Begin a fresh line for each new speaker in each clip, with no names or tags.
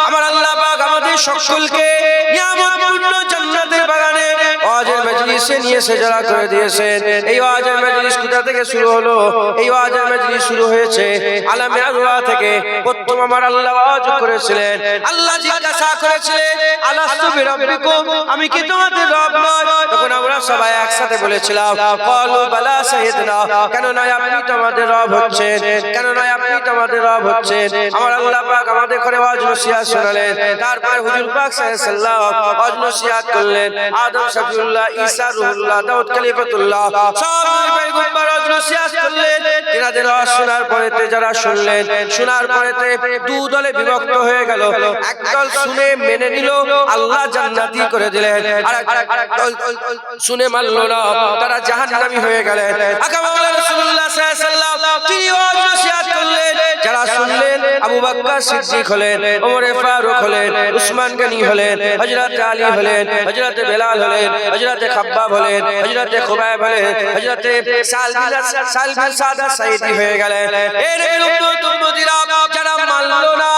আমার আল্লাহ পাক আমাদের সকলকে নিয়ামতপূর্ণ জান্নাতের বাগানে ওয়াজের মজলিসে নিয়ে সেজদা করে দিয়েছেন। এই ওয়াজের মজলিস কোথা থেকে শুরু হলো? এই ওয়াজের মজলিস শুরু হয়েছে আলামে আরওয়াহ থেকে। প্রথম আমার আল্লাহ ওয়াজ করেছিলেন, আল্লাহ জিজ্ঞাসা করেছিলেন আলাস্তু বিরাব্বিকুম, আমি কি তোমাদের রব নই? তখন আমরা সবাই একসাথে বলেছিলাম ক্বালু বালা শাহিদনা, কেন নয় আপনি তো আমাদের রব হচ্ছেন, কেন নয় আপনি তো আমাদের রব হচ্ছেন। আমার আল্লাহ পাক আমাদের করে ওয়াজ নসিহত শোনালেন। তারপর হুজুর পাক সাল্লাল্লাহু আলাইহি ওয়াসাল্লাম ওয়াজ নসিহত করলেন। আদম শফিউল্লাহ, ঈসা রুহুল্লাহ, দাউদ খলিফাতুল্লাহ সব পয়গম্বর ওয়াজ নসিহত করলেন। তিনাদের ওয়াজ শোনার পরেতে যারা শুনলেন, শোনার পরেতে দু দলে বিভক্ত হয়ে গেল। একদল শুনে মেনে নিল, আল্লাহ জান্নাতি করে দিলেন। আর একদল শুনে মানল না, তারা জাহান্নামী হয়ে গেলেন। আকামাল রাসূলুল্লাহ সাল্লাল্লাহু আলাইহি ওয়াসাল্লাম তিনি ওয়াজ নসিহত করলেন। যারা শুনলেন আবু বকর সিদ্দিক হলেন, ওমর ফারুক হলেন, উসমান গনি হলেন, হযরত আলী হলেন, হযরত বেলাল হলেন, হযরত খাব্বাব হলেন, হযরত খুবাইব হলেন, হযরত সাল বিন সাদা সাইদি হয়ে গেলেন। এর উম্মত উম্মতিরা যারা মানল না,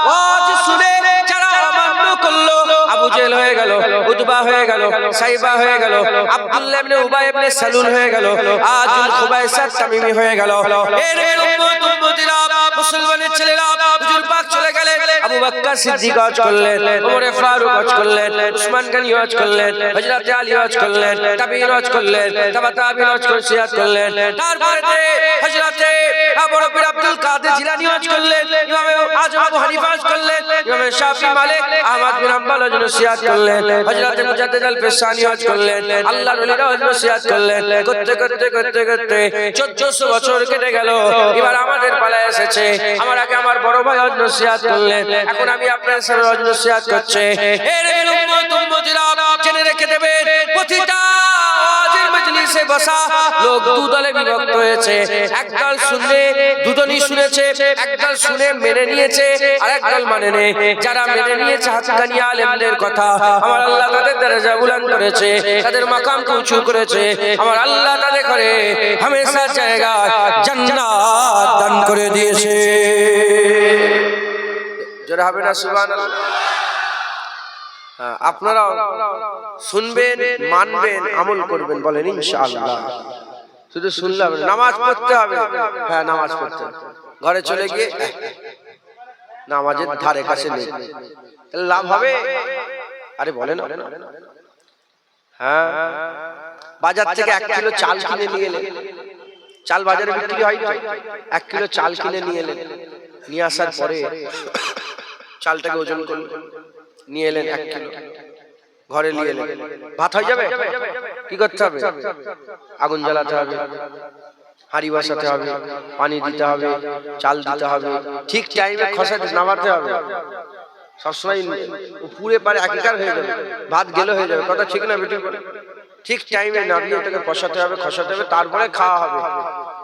ওয়াজ শুনে যারা অমান্য করলো, আবু জেল হয়ে গেল, উতবা হয়ে গেল, সাইবা হয়ে গেল, আব্দুল্লাহ ইবনে উবাই ইবনে সালুল হয়ে গেল, আজুল খুবাইসা তামিমি হয়ে গেল। এর উম্মত উম্মতিরা মুসলমানের ছেলেরা হুজুর পাক চলে গেলেন, আবু বকর সিদ্দিক ওয়াজ করলেন, ওমর ফারুক ওয়াজ করলেন, উসমান গনি ওয়াজ করলেন, হযরত আলী ওয়াজ করলেন, তাবিঈন ওয়াজ করলেন, তাবিঈন ওয়াজ করলেন। তারপরে হযরত আবু বকর আব্দুল কাদের জিলানী ওয়াজ করলেন, ইমাম আযম আবু হানিফা ওয়াজ করলেন, ইমাম শাফি মালিক আহমদ বিন হাম্বল ওয়াজ নসিহত করলেন, হযরত মুজাদ্দিদ আল ফিসানি ওয়াজ করলেন, আল্লাহর ওলিরা ওয়াজ নসিহত করলেন। করতে করতে করতে করতে 1400 বছর কেটে গেল। এবার আমাদের পালা এসেছে। আমার আগে আমার বড় ভাই ওয়াজ নসিহত করলেন, এখন আমি আপনাদের সামনে ওয়াজ নসিহত করছি। এর উম্মত উম্মতিরা জেনে রেখে দেবেন, প্রতিটা ওয়াজের মজলিসে বসা লোক দু দলে বিভক্ত হয়েছে। একদল শুনে দুজনই শুনেছে, একদল শুনে মেনে নিয়েছে, আর একদল মানে নেই। যারা মেনে নিয়েছে হাক্কানি আলেমদের কথা, আমার আল্লাহ তাদের দরজা বুলন্দ করেছে, তাদের মাকামকে উঁচু করেছে। আমার আল্লাহ তাদের করে হামেশা জায়গা জান্নাত দান করে দিয়েছে। জোরে হবে না সুবহানাল্লাহ? আপনারা শুনবেন, মানবেন, আমল করবেন, বলেন ইনশাআল্লাহ। শুধু শুনলে হবে না, নামাজ পড়তে হবে। হ্যাঁ, নামাজ পড়তে হবে। ঘরে চলে গিয়ে নামাজের ধারে কাছে নেই, লাভ হবে? আরে বলেন। হ্যাঁ, বাজার থেকে 1 কিলো চাল কিনে নিয়ে এলেন। চাল বাজারে বিক্রি হয় তো, 1 কিলো চাল কিনে নিয়ে এলেন। নিয়ে আসার পরে চালটাকে ওজন করলেন, নিয়ে এলেন 1 কিলো, ঘরে নিয়ে এলেন। ভাত হয়ে যাবে? কি করতে হবে? আগুন জ্বালাতে হবে, হাঁড়ি বসাতে হবে, পানি দিতে হবে, চাল দিতে হবে, ঠিক টাইমে খসাতে নামাতে হবে। সবসময় পুরে পারে একাকার হয়ে যাবে, ভাত গেলে হয়ে যাবে। কথা ঠিক না বেটি? ঠিক টাইমে নামিয়ে ওটাকে খসাতে হবে, তারপরে খাওয়া হবে।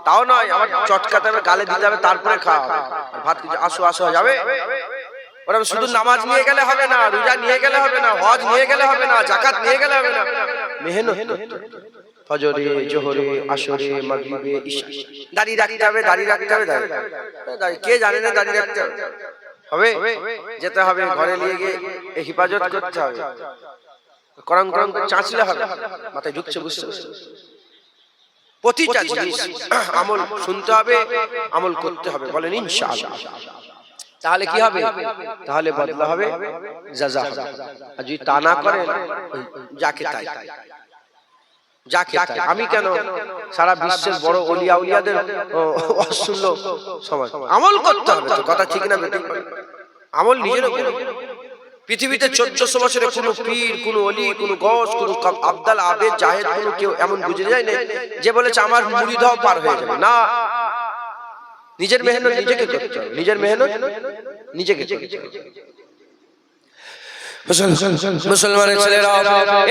তাও নয় আবার চটকাতে হবে, গালে দিতে হবে, তারপরে খাওয়া হবে। আর ভাত কিছু আসো যাবে? ওরা শুধু নামাজ নিয়ে গেলে হবে না, রোজা নিয়ে গেলে হবে না, হজ নিয়ে গেলে হবে না, যাকাত নিয়ে গেলে হবে না। মেহনত ফজরে, জোহরে, আসরে, মাগরিবে, ইশা দাঁড়িয়ে রাখতে হবে, দাঁড়িয়ে রাখতে হবে। কে জানে না দাঁড়িয়ে রাখতে হবে? হবে, যেতে হবে, ঘরে নিয়ে গিয়ে হিফাজত করতে হবে। করং করং চাঁচলে হবে, মাথায় ঢুকছে, বুঝতে বুঝতে প্রতিটা জিনিস আমল শুনতে হবে, আমল করতে হবে, বলেন ইনশাআল্লাহ। তাহলে কি হবে? তাহলে বদলা হবে, জাযা হবে। আর যদি তা না করেন, যাকে তাই। আমি কেন সারা বিশ্বের বড় ওলিয়া উলিয়াদের অশুন্য সমাজ আমল করতে হবে তো, কথা ঠিক না বেটি? আমল নিজের উপর। পৃথিবীতে 1400 বছরে কোনো পীর, কোনো ওলি, কোনো গস, কোনো আবদাল, আবেদ, জাহেদ, কোনো কেউ এমন বুঝে যায় না যে বলেছে আমার মুরিদ হও পার হয়ে যাবে। না, নিজের মেহনত নিজেকে করতে হবে, নিজের মেহনত নিজেকে করতে হবে। মুসলমানের ছেলেরা,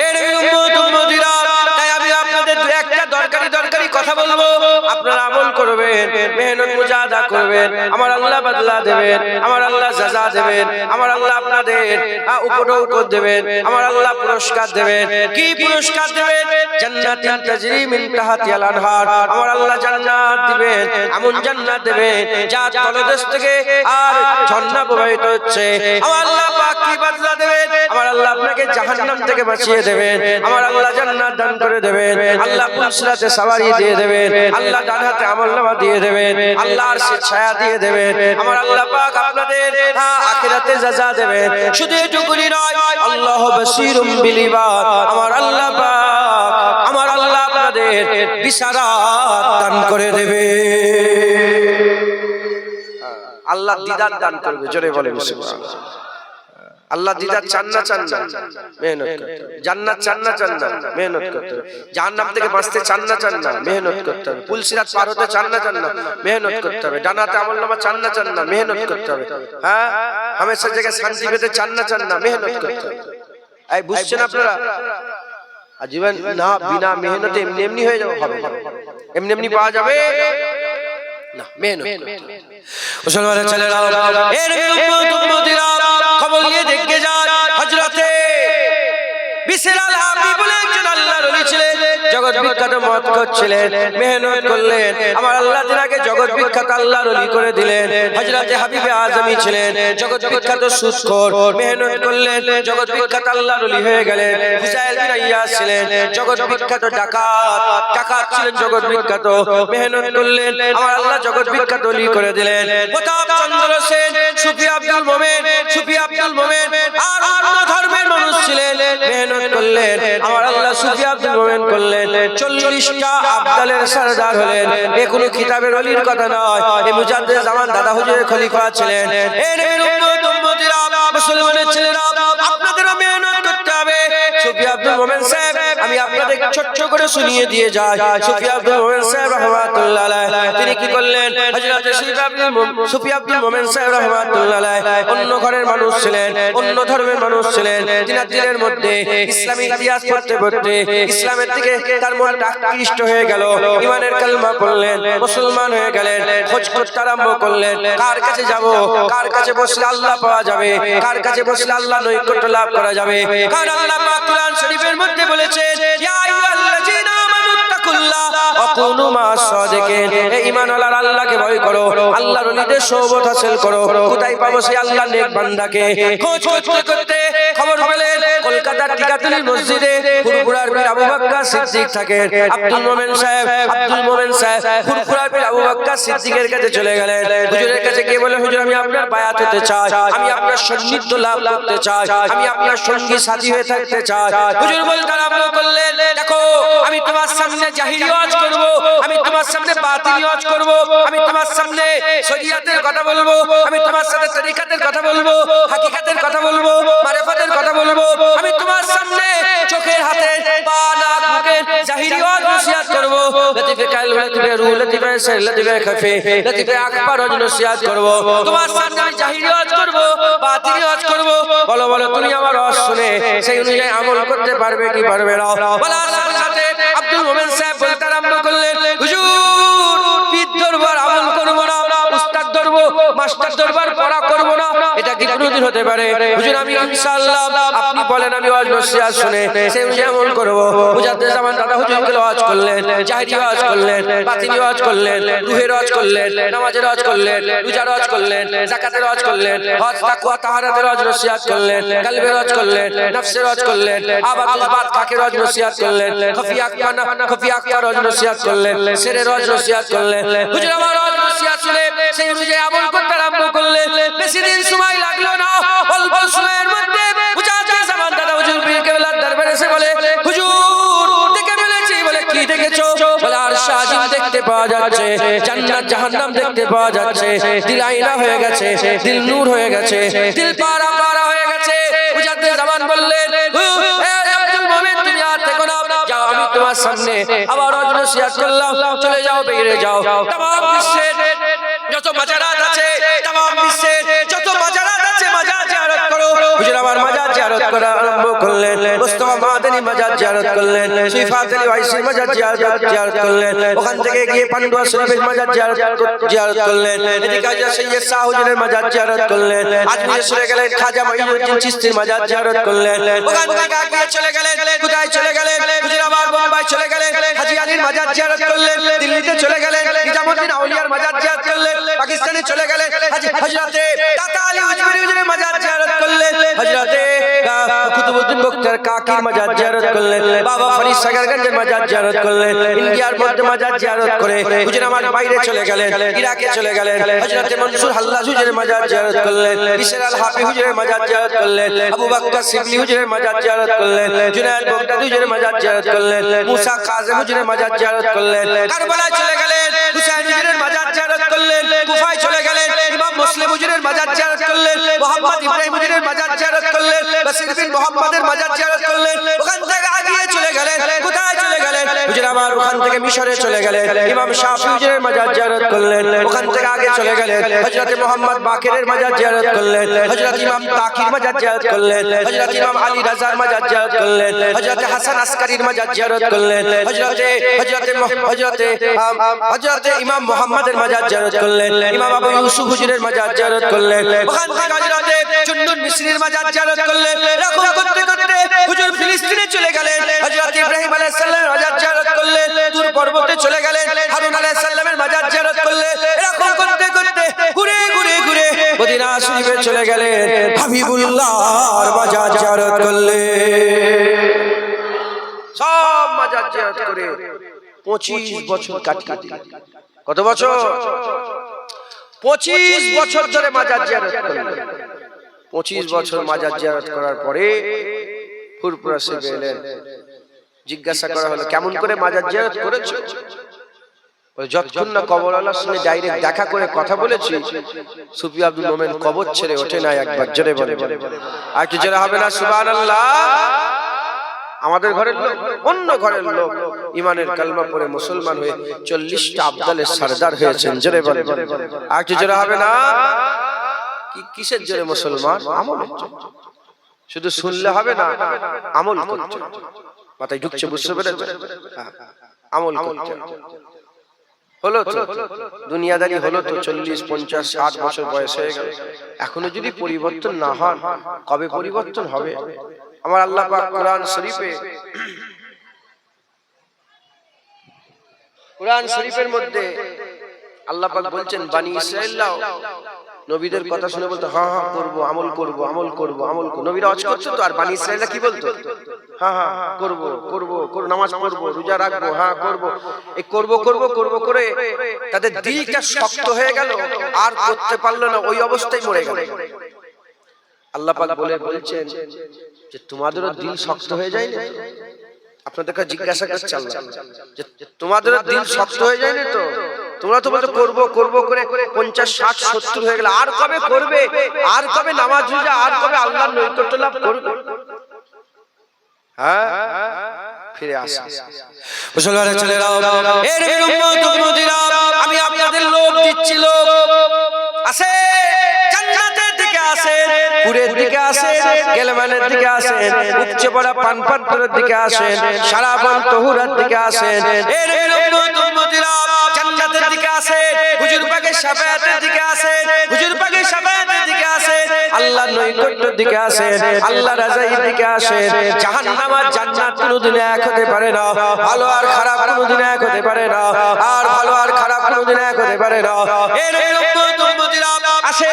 এর উম্মত উম্মতিরা, তাই আমি আপনাদের একটা দরকারি কথা বলবো, আপনারা আমল করবেন, মেহনত মুজাহাদা করবেন, আমার আল্লাহ বদলা দেবেন, আমার আল্লাহ সাজা দেবেন, আমার আল্লাহ আপনাদের উপর দেবেন, আমার আল্লাহ পুরস্কার দেবেন। কি পুরস্কার দেবেন? জান্নাতুন তাজরি মিন তাহতিহাল আনহার, আমার আল্লাহ জান্নাত দিবেন, এমন জান্নাত দেবেন যা তলদেশ থেকে আর ঝর্ণা প্রবাহিত হচ্ছে। আমার আল্লাহ পাক কি বদলা দেবেন? আমার আল্লাহ আপনাকে জাহান্নাম থেকে বাঁচিয়ে দেবেন, আমার আল্লাহ জান্নাত দান করে দেবেন, আল্লাহ পুলসিরাতে সাওয়ারি দিয়ে দেবেন, আল্লাহ ডান হাতে আমলনামা দিয়ে দেবেন, আল্লাহ আরশের ছায়া দিয়ে দেবেন, আমার আল্লাহ পাক আপনাদের আখিরাতে জাযা দেবেন। শুধু এটুকুই নয়, আল্লাহ বাসীরুম বিল ইবাদ, আমার আল্লাহ পাক, আমার আল্লাহ আপনাদের বিশারাত দান করে দেবে। আল্লাহ দিদার দান করবে, জোরে বলেন সুবহানাল্লাহ। আল্লাহ দিদার চান না চান না, মেহনত করতে হবে। জান্নাত চান না চান না, মেহনত করতে হবে। জাহান্নাম থেকে বাঁচতে চান না চান না, মেহনত করতে হবে। পুলসিরাত পার হতে চান না চান না, মেহনত করতে হবে। ডানাতে আমলনামা চান না চান না, মেহনত করতে হবে। হ্যাঁ, হামেশা জায়গায় শান্তি পেতে চান না চান না, মেহনত করতে হবে। এই বুঝছেন আপনারা? জীবন না বিনা মেহনতে এমনি এমনি হয়ে যাবে, হবে এমনি এমনি পাওয়া যাবে না, মেহনত করতে হবে। মুসলমানের ছেলেরা, এর উম্মতিরা খবর নিয়ে দেখে যান, হযরতে বিশর আল হাবি বলে একজন আল্লাহর ওলি ছিলেন, জগৎ বিখ্যাত মত করছিলেন, মেহনত করলেন, আমার আল্লাহ তিনাকে জগৎ বিখ্যাত আল্লাহর ওলি করে দিলেন। হযরতে হাবিবে আজমি ছিলেন, জগৎ বিখ্যাত সুদখোর, মেহনত করলেন, জগৎ বিখ্যাত আল্লাহর ওলি হয়ে গেলেন। হুসাইল বিন ইয়াস ছিলেন, জগৎ বিখ্যাত ডাকাত ছিলেন, জগৎ বিখ্যাত, মেহনত করলেন, আমার আল্লাহ জগৎ বিখ্যাত ওলি করে দিলেন। প্রতাপ চন্দ্র সেন, সুফি আব্দুল মোমেন আর অন্য ধর্মের মানুষ ছিলেন, মেহনত করলেন, আমার আল্লাহ সুফি আব্দুল মোমেন করলেন। 40টা আব্দালের সরদার হলেন। এ কোনো কিতাবের ওলির কথা নয়, এ মুজাদ্দিদ জামান দাদা হুজুরের খলিফা ছিলেন। এ নবীর উম্মতিরা, মুসলমানের ছেলেরা, আপনাদেরও মেহনত করতে হবে। সুফি আব্দুল মোমেন সাহেব, আমি আপনাদের ছোট্ট করে শুনিয়ে দিয়ে যাই। সুফি আব্দুল মোমেন সাহেব রাহমাতুল্লাহ আলাইহি, তিনি কি করলেন? হযরত সুফি আব্দুল মোমেন সাহেব রাহমাতুল্লাহ আলাইহি অন্য ঘরের মানুষ ছিলেন, অন্য ধর্মের মানুষ ছিলেন। তিনার দিলের মধ্যে ইসলামী ইতিহাস পড়তে পড়তে ইসলামের দিকে তার মনটা আকৃষ্ট হয়ে গেল। ঈমানের কালেমা পড়লেন, মুসলমান হয়ে গেলেন। খোঁজ করতে আরম্ভ করলেন, কার কাছে যাব, কার কাছে বসলে আল্লাহ পাওয়া যাবে, কার কাছে বসলে আল্লাহ নৈকট্য লাভ করা যাবে। কারণ আল্লাহ পাক কুরআন শরীফের মধ্যে বলেছেন, ইয়া আইয়ুহাল্লাযীনা আমানুত্তাকুল্লাহ ওয়া কুনু মা'আস সাদিকিন, হে ঈমানওয়ালারা আল্লাহকে ভয় করো, আল্লাহর ওলিদের সোহবত হাসিল করো। কোথায় পাবো সেই আল্লাহর নেক বান্দাকে? খোঁজ করতে করতে খবর পেলেন কলকাতার টিকাতলি মসজিদে ফুরফুরার পীর আবু বকর সিদ্দিক থাকেন। আব্দুল মোমেন সাহেব ফুরফুরার পীর আবু বকর সিদ্দিকের কাছে চলে গেলেন। হুজুরের কাছে গিয়ে বলে, হুজুর আমি আপনার বায়াত হতে চাই, আমি আপনার সান্নিধ্য লাভ করতে চাই, আমি আপনার সঙ্গী সাথী হয়ে থাকতে চাই। হুজুর বলতে আরম্ভ করলেন, দেখো আমি তোমার সামনে জাহিরি ওয়াজ করব, আমি তোমার সামনে বাতিনি ওয়াজ করব, আমি তোমার সামনে শরীয়তের কথা বলবো, আমি তোমার সাথে তরিকাতের কথা বলবো, হাকিকাতের কথা বলবো, মারিফাতের কথা বলবো, আমি তোমার সামনে চোখের হাতে পা নাক মুখের জাহিরি ওয়াজ নসিহত করব, লতিফে কাইল, লতিফে রূহ, লতিফে সির, লতিফে খাফি, লতিফে আকবার ওয়াজ নসিহত করব। তোমার সামনে আমি জাহিরি ওয়াজ করব, বাতিনি ওয়াজ করব। বলো বলো তুমি আমার ওয়াজ শুনে সেই অনুযায়ী আমল করতে পারবে কি পারবে না? বলার সাথে সাথে আব্দুল মোমেন সাহেব বলতে আরম্ভ করলেন, হুজুর পীর দরবার আমল করব না, উস্তাদ দরবার মাস্টার দরবার পড়া করব না, এটা কি কোনোদিন হতে পারে? হুজুর আমি ইনশাআল্লাহ, আপনি বলেন আমি ওয়াজ নসিহত শুনে সেই অনুযায়ী আমল করব। মুজাদ্দিদ জামান দাদা হুজুরকে ওয়াজ করলেন, জাহিরি ওয়াজ করলেন, বাতিনি ওয়াজ করলেন, রূহের ওয়াজ করলেন, নামাজের ওয়াজ করলেন, রোজার ওয়াজ করলেন, যাকাতের ওয়াজ করলেন, হজ তাকওয়া তাহারাতের ওয়াজ নসিহত করলেন, কলবের ওয়াজ করলেন, নফসের ওয়াজ করলেন, আবাদুল বাত পাকের ওয়াজ নসিহত করলেন, খফি আকবার ওয়াজ নসিহত করলেন, সিরের ওয়াজ নসিহত করলেন। হুজুর আমার ওয়াজ নসিহত শুনে সেই অনুযায়ী আমল করতে আরম্ভ করলেন। বেশি দিন সময় লাগলো না, অল্প সময়ের মধ্যে মুজাদ্দিদ জামান দাদা হুজুর পীর কেবলার দরবারে এসে বলে, হুজুর দেখে ফেলেছি। বলে কি দেখেছো? বলে আরশ আজিম দেখতে পাওয়া যাচ্ছে, জান্নাত জাহান্নাম দেখতে পাওয়া যাচ্ছে, দিল আয়না হয়ে গেছে, দিল নূর হয়ে গেছে, দিল পারা পারা হয়ে গেছে। মুজাদ্দিদ জামান বললেন, আব্দুল মোমেন তুমি আর থেকো না, যাও আমি তোমার সামনে আবার ওয়াজ নসিহত করলাম, চলে যাও, বেরিয়ে যাও। तमाम বিশ্বের যত মাজারাত আছে, तमाम বিশ্বের যত মাজারাত আছে, মাজার জিয়ারত করো। হুজুর আমার মাজার জিয়ারত করা আরম্ভ করলেন। মুস্তাফা মাদানী মাজার জিয়ারত করলেন, সুইফাত আলী ওয়াইসির মাজার জিয়ারত করলেন, ওখান থেকে গিয়ে পান্ডুয়া শরীফের মাজার জিয়ারত করলেন, এদিকে হাজরত সৈয়দ শাহ হুজুরের মাজার জিয়ারত করলেন, আজমিরে চলে গেলেন, খাজা মঈনুদ্দিন চিশতির মাজার জিয়ারত করলেন, ওখান থেকে গিয়ে চলে গেলেন, কোথায় চলে গেলেন, হুজুর আবার বোম্বাই চলে গেলেন, হাজী আলীর মাজার জিয়ারত করলেন, দিল্লিতে চলে গেলেন, নিজামুদ্দিন আউলিয়ার মাজার জিয়ারত করলেন, পাকিস্তানে চলে গেলেন, হযরতে দাতা আলী হুজুরের মাজার জিয়ারত করলেন, হযরতে কুতুবউদ্দিন বখতিয়ার কাকির মাজার জিয়ারত করলেন, বাবা ফরিদ সাগরগঞ্জের মাজার জিয়ারত করলেন, ইন্ডিয়ার মধ্যে মাজার জিয়ারত করে হুজুর আমার বাইরে চলে গেলেন, ইরাকে চলে গেলেন, হযরতে মনসুর হাল্লাজ হুজুরের মাজার জিয়ারত করলেন, বিশর আল হাফি হুজুরের মাজার জিয়ারত করলেন, আবু বকর সিবলি হুজুরের মাজার জিয়ারত করলেন, জুনায়েদ বগদাদি হুজুরের মাজার জিয়ারত করলেন, মুসা কাযিম হুজুরের মাজার জিয়ারত করলেন, কারবালায় চলে গেলেন, হুসাইন হুজুরের মাজার জিয়ারত করলেন, কুফায় চলে গেলেন, ইমাম মুসলিম হুজুরের মাজার জিয়ারত করলেন, মুহাম্মদ ইব্রাহিম হুজুরের মাজার জিয়ারত করলেন, বাসির বিন মুহাম্মদের মাজার জিয়ারত করলেন, ওখান থেকে আগিয়ে চলে গেলেন, কোথায় চলে গেলেন, হুজুর আমার ওখান থেকে মিশরে চলে গেলেন, ইমাম শাফি হুজুরের মাজার জিয়ারত করলেন, ওখান থেকে আগে চলে গেলেন, হযরত মুহাম্মদ বাকিরের মাজার জিয়ারত করলেন, হযরত ইমাম তাকির মাজার জিয়ারত করলেন, হযরত ইমাম আলী রাজার মাজার জিয়ারত করলেন, হযরত হাসান আসকারীর মাজার জিয়ারত করলেন, হযরত ইমাম মুহাম্মদের মাজার জিয়ারত করলেন, ইমাম আবু ইউসুফ হুজুরের মাজার জিয়ারত করলেন, ওখান থেকে হযরত চুন্নুন মিসরির মাজার জিয়ারত করলেন, এরকম করতে করতে হুজুর ফিলিস্তিনে চলে গেলেন, হযরত ইব্রাহিম আলাইহিস সালামের মাজার জিয়ারত করলেন, তুর পর্বতে চলে গেলেন, হারুন আলাইহিস সালামের মাজার জিয়ারত করলেন, এরকম করতে করতে ঘুরে ঘুরে ঘুরে মদিনা শরীফে চলে গেলেন, হাবিবুল্লাহর মাজার জিয়ারত করলেন, সব মাজার জিয়ারত করে 25 বছর কাটিয়ে দিলেন। কত বছর? 25 বছর ধরে মাজার জিয়ারত করলেন। 25 বছর মাজার জিয়ারত করার পরে ফুরফুরা শরীফে এলেন, জিজ্ঞাসা করা হলো কেমন করে মাজার জিয়ারত করেছো? যতক্ষণ না কবরওয়ালার সঙ্গে ডাইরেক্ট দেখা করে কথা বলেছি, সুফি আব্দুল মোমেন কবর ছেড়ে ওঠে না। একবার জোরে বলে, আর কি জোরে হবে না সুবহানাল্লাহ? আমাদের ঘরের লোক, অন্য ঘরের লোক ইমানের কালমা পড়ে মুসলমান হয়ে 40টা আব্দালের সরদার হয়েছেন। জোরে বলে, আর কি জোরে হবে না? কিসের জোরে মুসলমান? আমলের জন্য। শুধু শুনলে হবে না, আমল করতে হবে। মাথায় ঢুকছে, বুঝতে পেরেছ? আমল করতে হবে। হলো তো দুনিয়াদারি, হলো তো 40, 50, 60 বছর বয়স হয়ে গেল, এখনো যদি পরিবর্তন না হয়, কবে পরিবর্তন হবে? আমার আল্লাহ পাক কোরআন শরীফের মধ্যে আল্লাহ পাক বলছেন, বানি ইসরাঈলরাও নবীদের কথা শুনে বলতো হ্যাঁ হ্যাঁ করবো, আমল করবো, আমল করবো, আমল করবো। নবীরা হজ করতো তো, আর বানি ইসরাঈলরা কি বলতো? হ্যাঁ হ্যাঁ করবো, করবো, নামাজ পড়বো, রোজা রাখবো, হ্যাঁ করবো। এই করবো করবো করবো করে তাদের দিলটা শক্ত হয়ে গেল, আর করতে পারলো না, ওই অবস্থায় মরে গেল। আল্লাহ পাক বলছেন যে তোমাদেরও দিল শক্ত হয়ে যায় না? আপনাদেরকে জিজ্ঞাসা করছে আল্লাহ যে তোমাদেরও দিল শক্ত হয়ে যায় না তো? তোমরা তো বলছো করবো করবো করে 50, 60, 70 হয়ে গেল, আর কবে করবে? আর কবে নামাজ রোজা, আর কবে আল্লাহর নৈকট্য লাভ করবে? হ্যাঁ, ফিরে আসে মুসলমানের ছেলেরা, এর উম্মত উম্মতিরা, আমি আপনাদের লোক দিচ্ছি, লোক আসে, জান্নাতের দিকে আসেন, পুরের দিকে আসেন, গেলমানের দিকে আসেন, উপচে পড়া পানপাত্রের দিকে আসেন, সারাবন তহুরার দিকে আসেন, এর উম্মত উম্মতিরা জান্নাতের দিকে আসেন, হুজুর পাকের শাফায়াতের দিকে আসেন, হুজুর পাকের শাফায়াতের দিকে আসেন, আল্লাহর নৈকট্যের দিকে আসেন, আল্লাহর রাজার দিকে আসেন। জাহান্নাম আর জান্নাত কোনোদিন এক হতে পারে না, ভালো আর খারাপ কোনোদিন এক হতে পারে না, আর ভালো আর খারাপ কোনোদিন এক হতে পারে না। এর উম্মত উম্মতিরা আসে,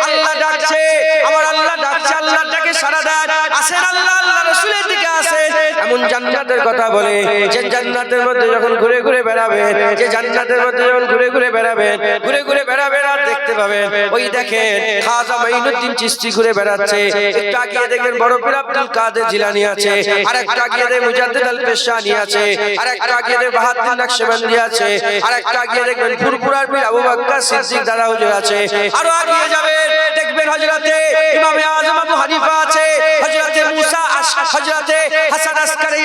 আল্লাহ ডাকছে, আমার আল্লাহ ডাকছে, আল্লাহ ডাকে সাড়া দেন, আসেন আল্লাহ আল্লাহ রাসূলের দিকে আসেন। এমন জান্নাতের কথা বলে যে জান্নাতের মধ্যে যখন ঘুরে ঘুরে বেড়াবেন, যে জান্নাতের মধ্যে যখন ঘুরে ঘুরে বেড়াবেন, ঘুরে ঘুরে বেড়াবেন আর দেখতে পাবেন, ওই দেখেন খাজা মঈনুদ্দিন চিশতি ঘুরে বেড়াচ্ছে, একটু আগিয়ে দেখবেন বড় পীর আব্দুল কাদের জিলানী আছে, আর একটু আগিয়ে দেখবেন মুজাদ্দিদ আল পেশানি আছে, আর একটু আগিয়ে দেখবেন বাহাউদ্দিন নকশবন্দি আছে, আর একটু আগিয়ে দেখবেন ফুরফুরার পীর আবু বকর সিদ্দিক দাদা হুজুর আছে, আরো আগিয়ে যাবেন দেখবেন হযরতে ইমামে আযম আবু হানিফা আছে, হযরতে মুসা হযরতে হাসান আসকারী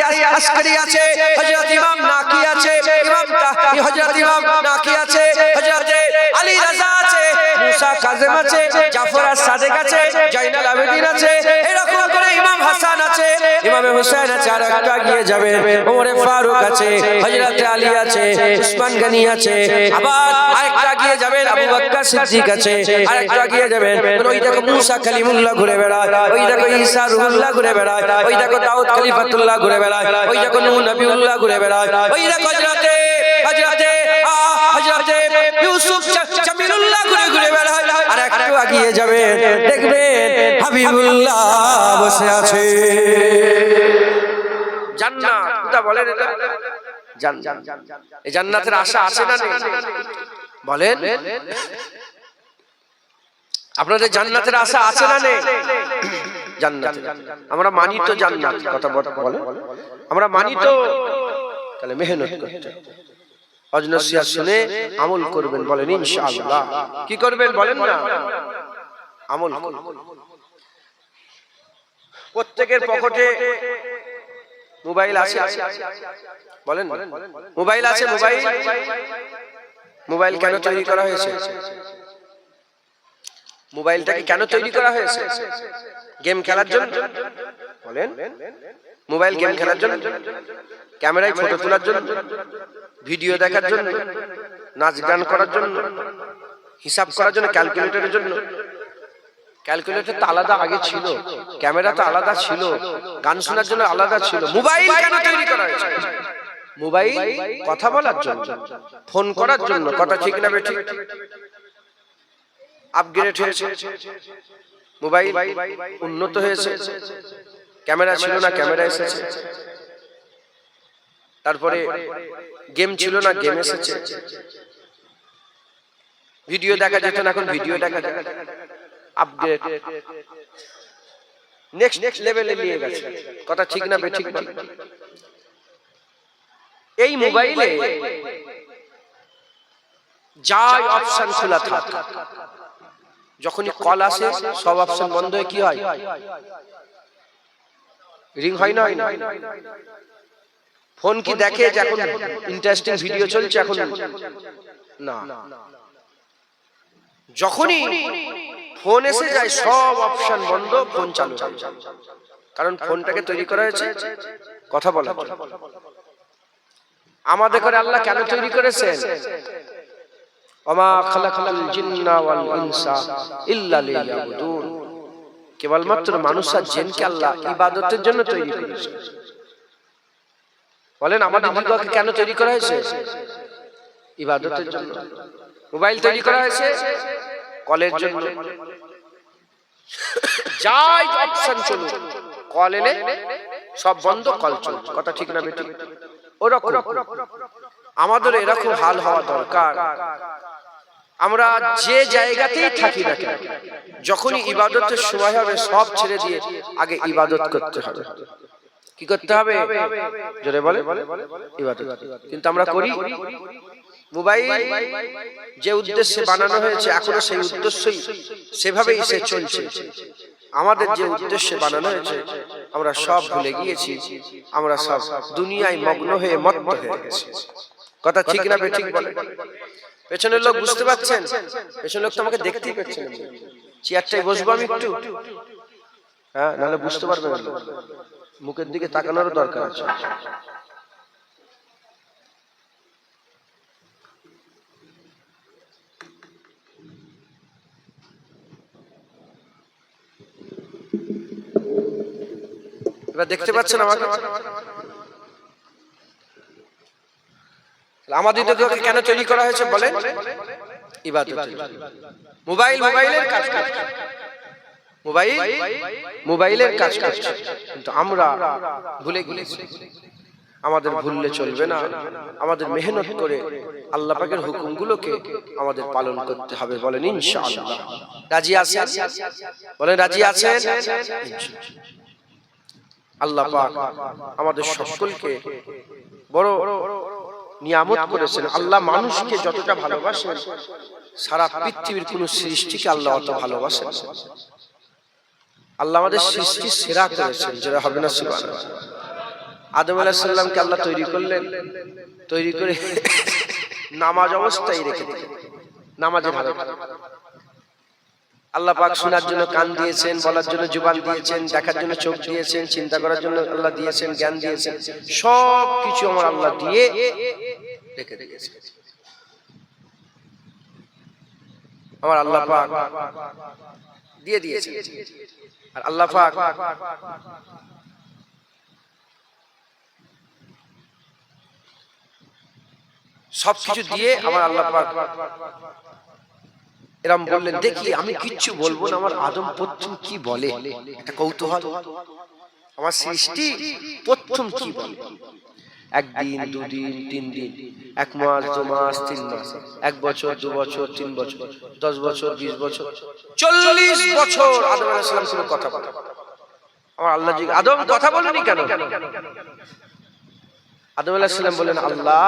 আছে, হযরত ইমাম নাকি আছে, হযরত ইমাম নাকি আছে, হযরতে আলী রাজা আছে, মুসা কাযিম আছে, জাফর আস সাদেক আছে, জাইনাল আবেদিন আছে, এরকম করে ইমাম হাসান আছে, ইমামে হুসাইন আছে, আর একটু এগিয়ে যাবে ওমরে ফারুক আছে, হযরত আলী আছে, উসমান গনি আছে, আবার আরেকটু এগিয়ে যাবেন আবু বকর সিদ্দিক আছে, আরেকটু এগিয়ে যাবেন ওই দেখো মুসা কালিমুল্লাহ ঘুরে বেড়ায়, ওই দেখো ঈসা রুহুল্লাহ ঘুরে বেড়ায়, ওই দেখো দাউদ খলিফাতুল্লাহ ঘুরে বেড়ায়, ওই দেখো নূহ নবিউল্লাহ ঘুরে বেড়ায়, ওই দেখো হযরতে ইউসুফ জামিলুল্লাহ ঘুরে ঘুরে বেড়ায়, আর একটু এগিয়ে যাবেন দেখবেন হাবিবুল্লাহ বসে আছে। জান্নাত কোথা বলেন? এটা জান্নাত। এই জান্নাতের আশা আছে না নেই বলেন? আপনাদের জান্নাতের আশা আছে না নেই? জান্নাত আমরা মানি তো, জান্নাত কথা বলে আমরা মানি তো, তাহলে মেহনত করতে হজ নসিহত শুনে আমল করবেন, বলেন ইনশাআল্লাহ। কি করবেন বলেন না? আমল। প্রত্যেকের পকেটে মোবাইল আছে, বলেন মোবাইল আছে। মোবাইল কেন তৈরি করা হয়েছে? মোবাইলটাকে কেন তৈরি করা হয়েছে? গেম খেলার জন্য? বলেন মোবাইল গেম খেলার জন্য, ক্যামেরায় ফটো তোলার জন্য, ভিডিও দেখার জন্য, নাচ গান করার জন্য, হিসাব করার জন্য, ক্যালকুলেটরের জন্য। ক্যালকুলেটর তো আলাদা আগে ছিল, ক্যামেরা তো আলাদা ছিল, গান শোনার জন্য আলাদা ছিল। মোবাইল কেন তৈরি করা হয়েছে? মোবাইল কথা বলার জন্য, ফোন করার জন্য। কথা ঠিক না বেঠিক? আপগ্রেড হয়েছে মোবাইল, উন্নত হয়েছে। ক্যামেরা ছিল না, ক্যামেরা এসেছে। তারপরে গেম ছিল না, গেম এসেছে। ভিডিও দেখা যেত না, এখন ভিডিও দেখা যায়। আপগ্রেড, নেক্সট লেভেলে নিয়ে গেছে। কথা ঠিক না বেঠিক? এই মোবাইলে যা অপশন খোলা থাকে, যখনই কল আসে সব অপশন বন্ধ হয়ে কি হয়? রিং হয় না? ফোন কি দেখে যে এখন ইন্টারেস্টিং ভিডিও চলছে? এখন না। যখনই ফোন এসে যায় সব অপশন বন্ধ, ফোন চালু হয়। কারণ ফোনটাকে তৈরি করা হয়েছে কথা বলার জন্য। আমাদের করে আল্লাহ কেন তৈরি করেছেন? ওমা খালাকাতুল জিন্না ওয়াল ইনসা ইল্লা লিয়াবুদুন। কেবলমাত্র মানুষ আর জিনকে আল্লাহ ইবাদতের জন্য তৈরি করেছেন। বলেন আমাদের হৃদয়কে কেন তৈরি করা হয়েছে? ইবাদতের জন্য। মোবাইল তৈরি করা হয়েছে কলের জন্য। যাই অপশন চলুক, কল এলে সব বন্ধ, কল চলছে। কথা ঠিক না বেঠিক? ওরকম আমাদের এরকম হাল হওয়া দরকার। আমরা যে জায়গাতেই থাকি না কেন, যখনই ইবাদতের সময় হবে সব ছেড়ে দিয়ে আগে ইবাদত করতে হবে। কি করতে হবে? জোরে বলে ইবাদত। কিন্তু আমরা করি, মোবাইল যে উদ্দেশ্যে বানানো হয়েছে এখনো সেই উদ্দেশ্যই সেভাবেই সে চলছে। আমাদের যে উদ্দেশ্যে বানানো হয়েছে আমরা সব ভুলে গিয়েছি। আমরা সব দুনিয়ায় মগ্ন হয়ে মত্ত হয়ে গেছি। কথা ঠিক না বেঠিক বলে? পেছনের লোক বুঝতে পারছেন? পেছনের লোক তো আমাকে দেখতেই পাচ্ছেন। চেয়ারটায় বসবো আমি একটু, হ্যাঁ, নাহলে বুঝতে পারবে না। মুখের দিকে তাকানোর দরকার আছে। এবার দেখতে পাচ্ছেন আমাকে? আমাদের কেন তৈরি করা হয়েছে বলেন? ইবাদত। মোবাইল মোবাইলের কাজ করছে, মোবাইলের কাজ করছে, কিন্তু আমরা ভুলে গেছি। আমাদের ভুললে চলবে না। আমাদের মেহনত করে আল্লাহ পাকের হুকুমগুলোকে আমাদের পালন করতে হবে। বলেন ইনশাআল্লাহ। রাজি আছেন? বলেন রাজি আছেন? আল্লাহ পাক আমাদের সকলকে বড় নিয়ামত করেছেন। আল্লাহ মানুষকে যতটা ভালোবাসেন সারা পৃথিবীর কোন সৃষ্টিকে আল্লাহ অত ভালোবাসেন। আল্লাহ আমাদের সৃষ্টি সেরা করেছেন, যেটা হবে না সুবহানাল্লাহ। আদম আলাইহিস সালামকে আল্লাহ তৈরি করলেন, তৈরি করে নামাজ অবস্থায় রেখে দিলেন, নামাজের হালত। আল্লাহ পাক শোনার জন্য কান দিয়েছেন, বলার জন্য জবান দিয়েছেন, দেখার জন্য চোখ দিয়েছেন, চিন্তা করার জন্য আল্লাহ দিয়েছেন, জ্ঞান দিয়েছেন, সব কিছু আমার আল্লাহ দিয়ে রেখে দিয়েছেন। আমার আল্লাহ পাক দিয়ে দিয়েছেন। আর আল্লাহ পাক সবকিছু দিয়ে আমার আল্লাহ পাক এরম বললেন, দেখি আমি কিচ্ছু বলবো না, আমার আদম প্রথম কি বলে, একটা কৌতূহল, আমার সৃষ্টি প্রথম কি বলে। একদিন, দুদিন, 3 দিন, 1 মাস, 2 মাস, 3 মাস, 1 বছর, 2 বছর, 3 বছর, 10 বছর, 20 বছর, 40 বছর আদম আলাইহিস সালাম ছিল কথা বলে। আমার আল্লাহ জি, আদম কথা বলেনি কেন? আদম আলাইহিস সালাম বলেন, আল্লাহ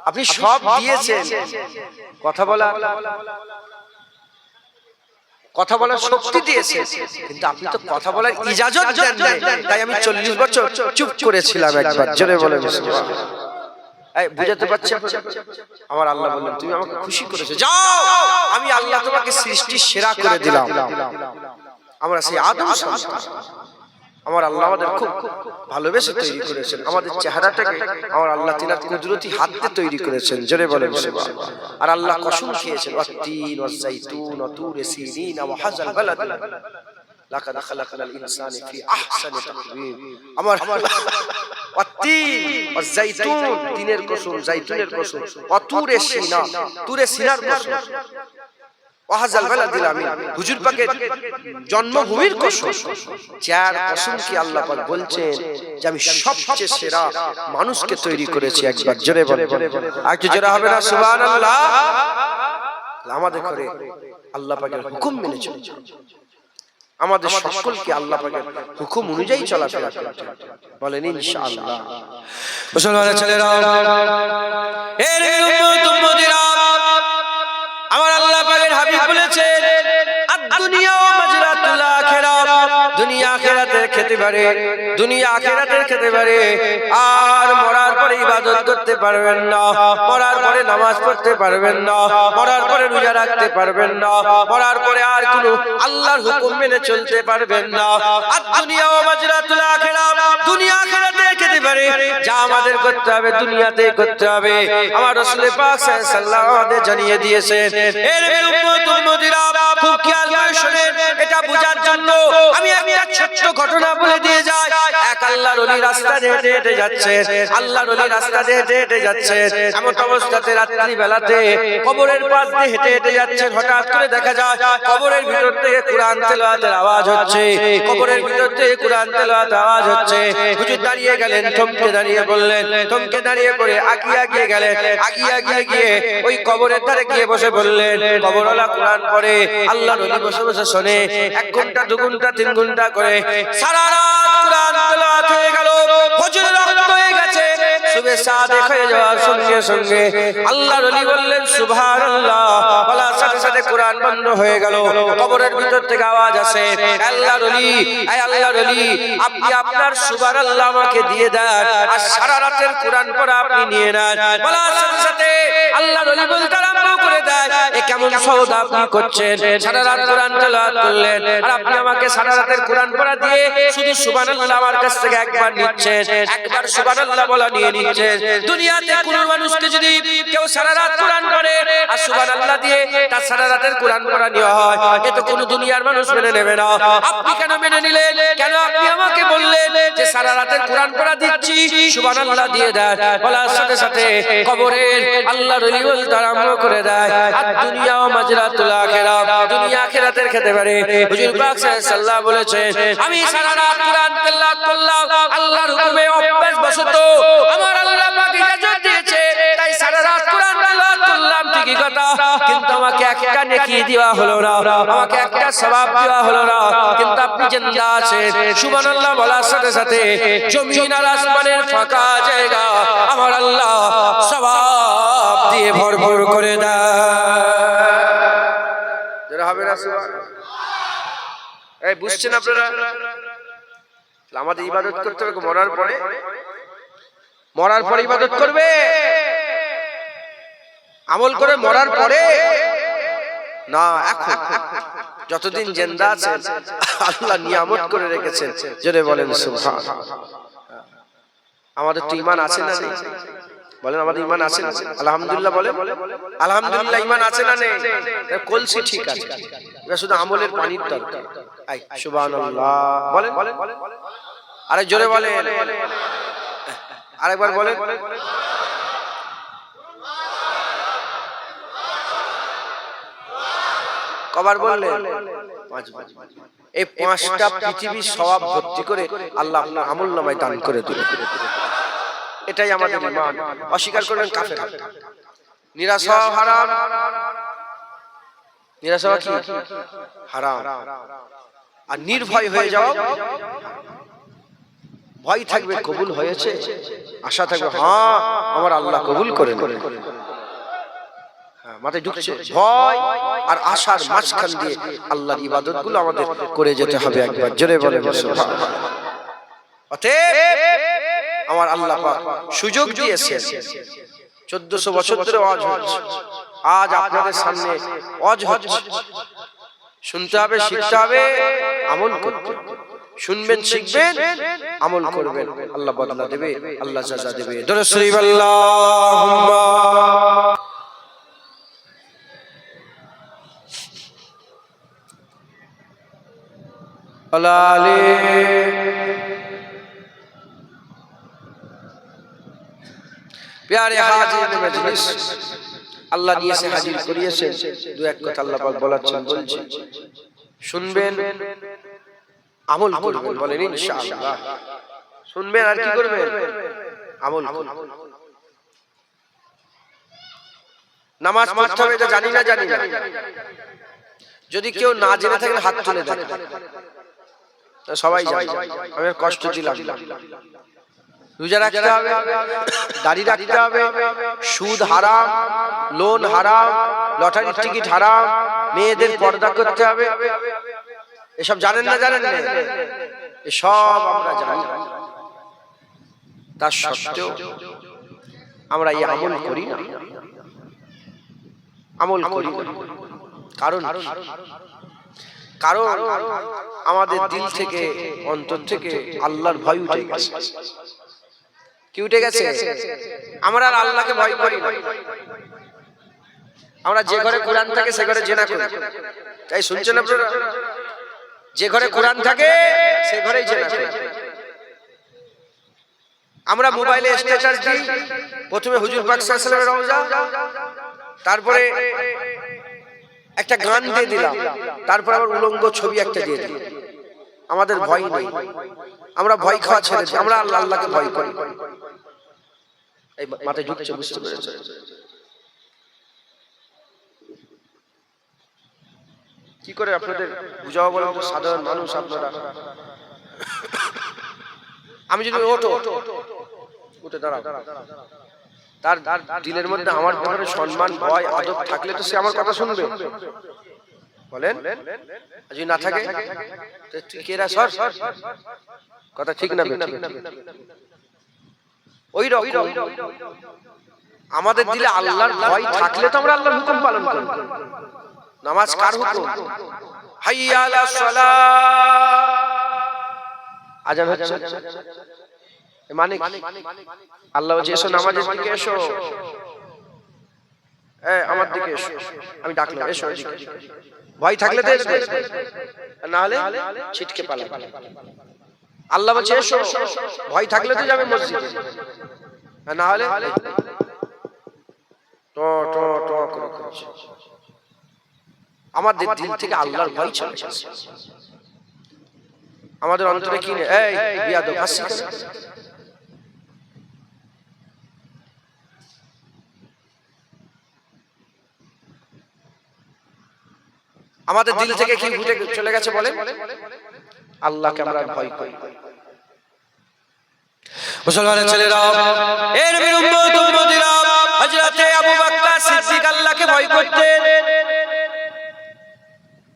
আপনি সব দিয়েছেন, কথা বলার শক্তি দিয়েছেন, কিন্তু আপনি তো কথা বলার ইজাজত দেন নাই, তাই আমি 40 বছর চুপ করেছিলাম। একবার জোরে বলেন সুবহানাল্লাহ। এই বুঝাতে পারছেন? আমার আল্লাহ বললেন, তুমি আমাকে খুশি করেছো, যাও আমি আল্লাহ তোমাকে সৃষ্টির সেরা করে দিলাম। আমরা সেই আদম সন্তান। আমার আল্লাহ আমাদের খুব ভালোবেসে তৈরি করেছেন, আমাদের চেহারাটাকে আমার আল্লাহ তিনার কুদরতি হাতে তৈরি করেছেন। জোরে বলেন সুবহানাল্লাহ। আর আল্লাহ কসম খেয়েছেন, ওয়াত-তিন ওয়াজ-যাইতুন ওয়া তুর সিনিন ওয়া হাযাল বালাদ লাকাদ খালাকনাল ইনসানা ফি আহসানি তাকওয়িম। আমার ওয়াত-তিন ওয়াজ-যাইতুন, তিনের কসম, যাইতুনের কসম, ওয়া তুর সিনা, তুরে সিনার কসম, ওয়াহাজাল বালাদিল আমিন, হুজুর পাকের জন্মভূমির কসম। যার কসম কি আল্লাহ পাক বলছেন যে আমি সবচেয়ে সেরা মানুষকে তৈরি করেছি। একবার জোরে বলেন, একটু জোরে হবে না সুবহানাল্লাহ? আমাদের করে আল্লাহ পাকের হুকুম মেনে চলতে, আমাদের সকলকে আল্লাহ পাকের হুকুম অনুযায়ী চলাফেরা করতে বলেন ইনশাআল্লাহ। মুসলমানের ছেলেরা, এর উম্মত-উম্মতিরা, আমার আল্লাহ পাকের হাবিব বলেছেন, আদ-দুনিয়া মাজরাতুল আখিরাহ, দুনিয়া আখিরাতের খেতে পারে, দুনিয়া আখিরাতের খেতে পারে। আর মরার পরে ইবাদত করতে পারবেন না, মরার পরে নামাজ পড়তে পারবেন না, মরার পরে রোজা রাখতে পারবেন না, মরার পরে আর কোনো আল্লাহর হুকুম মেনে চলতে পারবেন না। আদ-দুনিয়া মাজরাতুল আখিরাহ, দুনিয়া আখিরাতের খেতে পারে, যা আমাদের করতে হবে দুনিয়াতেই করতে হবে। আমার রাসূল পাক সাল্লাল্লাহু আলাইহি ওয়াসাল্লাম আমাদের জানিয়ে দিয়েছেন। এর উম্মত-উম্মতিরা খুব খেয়াল করে শুনেন, এটা বোঝার জন্য আমি একটা ছোট্ট ঘটনা বলে দিয়ে যাই। এক আল্লাহর ওলি রাস্তা দিয়ে হেঁটে হেঁটে যাচ্ছে, আল্লাহর ওলি রাস্তা দিয়ে হেঁটে হেঁটে যাচ্ছে, এমন অবস্থাতে রাত্রি বেলাতে কবরের পাশ দিয়ে হেঁটে হেঁটে যাচ্ছেন। হঠাৎ করে দেখা যায় কবরের ভিতর থেকে কুরআন তেলাওয়াতের আওয়াজ হচ্ছে, কবরের ভিতর থেকে কুরআন তেলাওয়াতের আওয়াজ হচ্ছে। হুজুর দাঁড়িয়ে গেলেন, থমকে দাঁড়িয়ে বললেন, থমকে দাঁড়িয়ে পড়ে আগিয়ে গেলেন, আগিয়ে গিয়ে ওই কবরের ধারে গিয়ে বসে বললেন, কবরওয়ালা কুরআন পড়ে, আল্লাহর ওলি বসে বসে শোনে, 1 ঘন্টা 2 ঘন্টা 3 ঘন্টা করে সারা রাত কুরআন তেলাওয়াত হয়ে গেল, ফজরের ওয়াক্ত হয়ে গেছে, সুবহে সাদেক হয়ে যাওয়ার সঙ্গে সঙ্গে আল্লাহর ওলি বললেন সুবহানাল্লাহ, বলার সাথে সাথে কুরআন বন্ধ হয়ে গেল। কবরের ভিতর থেকে আওয়াজ আসে, আল্লাহর ওলি, এই আল্লাহর ওলি, আপনি আপনার সুবহানাল্লাহ আমাকে দিয়ে দেন, আর সারা রাতের কুরআন পড়া আপনি নিয়ে নেন। বলার সাথে সাথে আল্লাহর ওলি বলতে আরম্ভ করে দেয়, এ কেমন সওদা আপনি করছেন, সারা রাত কুরআন তেলাওয়াত করলেন, আর আপনি আমাকে সারা রাতের কুরআন পড়া দিয়ে শুধু সুবহানাল্লাহ আমার কাছ থেকে একবার নিচ্ছেন, একবার সুবহানাল্লাহ বলা নিয়ে নিচ্ছেন। দুনিয়াতে কোন মানুষকে যদি কেউ সারা রাত কুরআন পড়ে আর সুবহানাল্লাহ দিয়ে তার সারা রাতের কুরআন পড়া নেওয়া হয়, এ তো কোন দুনিয়ার মানুষ মেনে নেবে না। আপনি কেন মেনে নিলেন? কেন আপনি আমাকে বললেন যে সারা রাতের কুরআন পড়া দিচ্ছি, সুবহানাল্লাহ দিয়ে দেন? বলার সাথে সাথে কবরের আল্লাহর ওলি বলতে আরম্ভ করে দেয়, আদ-দুনিয়া মাজরাতুল আখিরাহ, দুনিয়া আখিরাতের খেতে পারে। হুজুর পাক সাল্লাল্লাহু আলাইহি বলেছেন, আমি সারা রাত কুরআন তেলাওয়াত করলাম, আল্লাহর হুকুমে অভ্যাস বশত আমার আল্লাহ পাক ইজাজত দিয়েছে, তাই সারা রাত কুরআন তেলাওয়াত করলাম, ঠিকই কথা, কিন্তু আমাকে একটা নেকি দেওয়া হলো না, আমাকে একটা সওয়াব দেওয়া হলো না। কিন্তু আপনি জিন্দা আছেন, সুবহানাল্লাহ বলার সাথে সাথে জমিন আর আসমানের ফাঁকা জায়গা আমার আল্লাহ সওয়াব দিয়ে ভরপুর করে দেয়। যারা হবে না সুবহানাল্লাহ, এই বুঝছেন আপনারা? আমাদের ইবাদত করতে হবে মরার পরে, মরার পরে ইবাদত করবে, আমল করে মরার পরে না, এখন যতদিন জিন্দা আছেন আল্লাহ নিয়ামত করে রেখেছেন, জোরে বলেন সুবহান। আমাদের তো ঈমান আছে না নেই? বলেন আমাদের ঈমান আছে না? আলহামদুলিল্লাহ বলেন, আলহামদুলিল্লাহ ঈমান আছে না নেই? কলসি ঠিক আছে, এটা শুধু আমলের পানির দরকার। আই সুবহানাল্লাহ বলেন, আরে জোরে বলেন, আরেকবার বলেন। কবার বললেন? পাঁচবার। এই পাঁচটা পৃথিবীর সওয়াব ভর্তি করে আল্লাহ আপনার আমলনামায় দান করে দিবেন। এটাই আমাদের ঈমান। অস্বীকার করবেন কাফের। নিরাশ হওয়া হারাম। নিরাশ হওয়া কি হারাম। আর নির্ভয় হয়ে যাও, ভয় থাকবে কবুল হয়েছে, আশা থাকবে হ্যাঁ আমার আল্লাহ কবুল করেন। মাথায় ঢুকছে ভয় আর আশার মাঝখান দিয়ে আল্লাহর ইবাদতগুলো আমাদের করে যেতে হবে। একবার জোরে বলে সুবহানাল্লাহ। অতএব আমার আল্লাহ পাক সুযোগ দিয়েছেন, 1400 বছর ধরে ওয়াজ হচ্ছে, আজ আপনাদের সামনে ওয়াজ হচ্ছে। শুনতে হবে, শিখতে হবে, আমল করতে হবে। শুনবেন, শিখবেন, আমল করবেন, আল্লাহ বদলা দেবে, আল্লাহ জাযা দেবে। দরুদ শরীফ আল্লাহুম্মা আলালি। প্যারে হাজির মজলিস, আল্লাহ নিয়েছে হাজির করিয়েছেন। দু এক কথা আল্লাহ পাক বলাচ্ছেন, বলছি শুনবেন, আমল করবেন। বলেন ইনশাআল্লাহ। শুনবেন আর কি করবেন? আমল করবেন। নামাজ পড়তে হবে এটা জানি না, জানি না। যদি কেউ না জেনে থাকেন হাত তুলে দেন, সবাই জানে। আমি কষ্ট দিলাম। রোজা রাখতে হবে, দাড়ি রাখতে হবে, সুদ হারাম, লোন হারাম, লটারির টিকিট হারাম, মেয়েদের পর্দা করতে হবে। এসব জানেন না, জানেন না? এসব আমরা জানি। তার সত্ত্বেও আমরা এই আমল করি না, আমল করি না। কারণ কারণ আমাদের দিল থেকে, অন্তর থেকে আল্লাহর ভয় উঠে গেছে। কি উঠে গেছে? আমরা আর আল্লাহকে ভয় করি না। আমরা যে ঘরে কোরআন থাকে সে ঘরে জিনা করি। তাই শুনছেন আপনারা? যে ঘরে কোরআন থাকে সে ঘরেই জিনা করি। আমরা মোবাইলে স্ট্যাটাস দিই, প্রথমে হুজুর পাক সাল্লাল্লাহু আলাইহি ওয়াসাল্লামের রওজা, তারপরে একটা গান দিয়ে দিলাম, তারপর আবার উলঙ্গ ছবি একটা দিয়ে দিলাম। আমাদের ভয় নেই, আমরা ভয় খাওয়া ছেড়ে দিই, আমরা আল্লাহকে ভয় করি। এই মাথায় ঢুকছে, বুঝতে পেরেছে? কি করে আপনাদের বুঝাবো বলেন তো? সাধারণ মানুষ আপনারা। আমি যদি উঠে দাঁড়াও, তার দিলের মধ্যে আমার ব্যাপারে সম্মান, ভয়, আদব থাকলে তো সে আমার কথা শুনবে। বলেন, যদি না থাকে কেরা সর কথা ঠিক না? ওই রকম আমাদের দিলে আল্লাহর ভয় থাকলে তো আমরা আল্লাহর হুকুম পালন করব। নামাজ কার হুকুম? হাইয়া আলাস সালাহ। আজান হচ্ছে, মানে আল্লাহ বলছে এসো নামাজের দিকে এসো, আমার দিকে এসো। আমি ডাকলাম এসো, ভয় থাকলে তো এসো, না হলে ছিটকে পালাবে। আল্লাহ বলছে এসো, ভয় থাকলে তো যাবে মসজিদে, না হলে টো টো টো করে করছে। আমাদের দিল থেকে আল্লাহর ভয় চলে যাচ্ছে। আমাদের অন্তরে কি নেই? এই বিয়াদব হাসি কেন? আমাদের দিল থেকে কি উঠে চলে গেছে বলেন? আল্লাহকে আমরা ভয় করি। মুসলমানের ছেলেরা, এর নবীর উম্মত উম্মতিরা, হযরতে আবু বকর সিদ্দিক আল্লাহকে ভয় করতেন।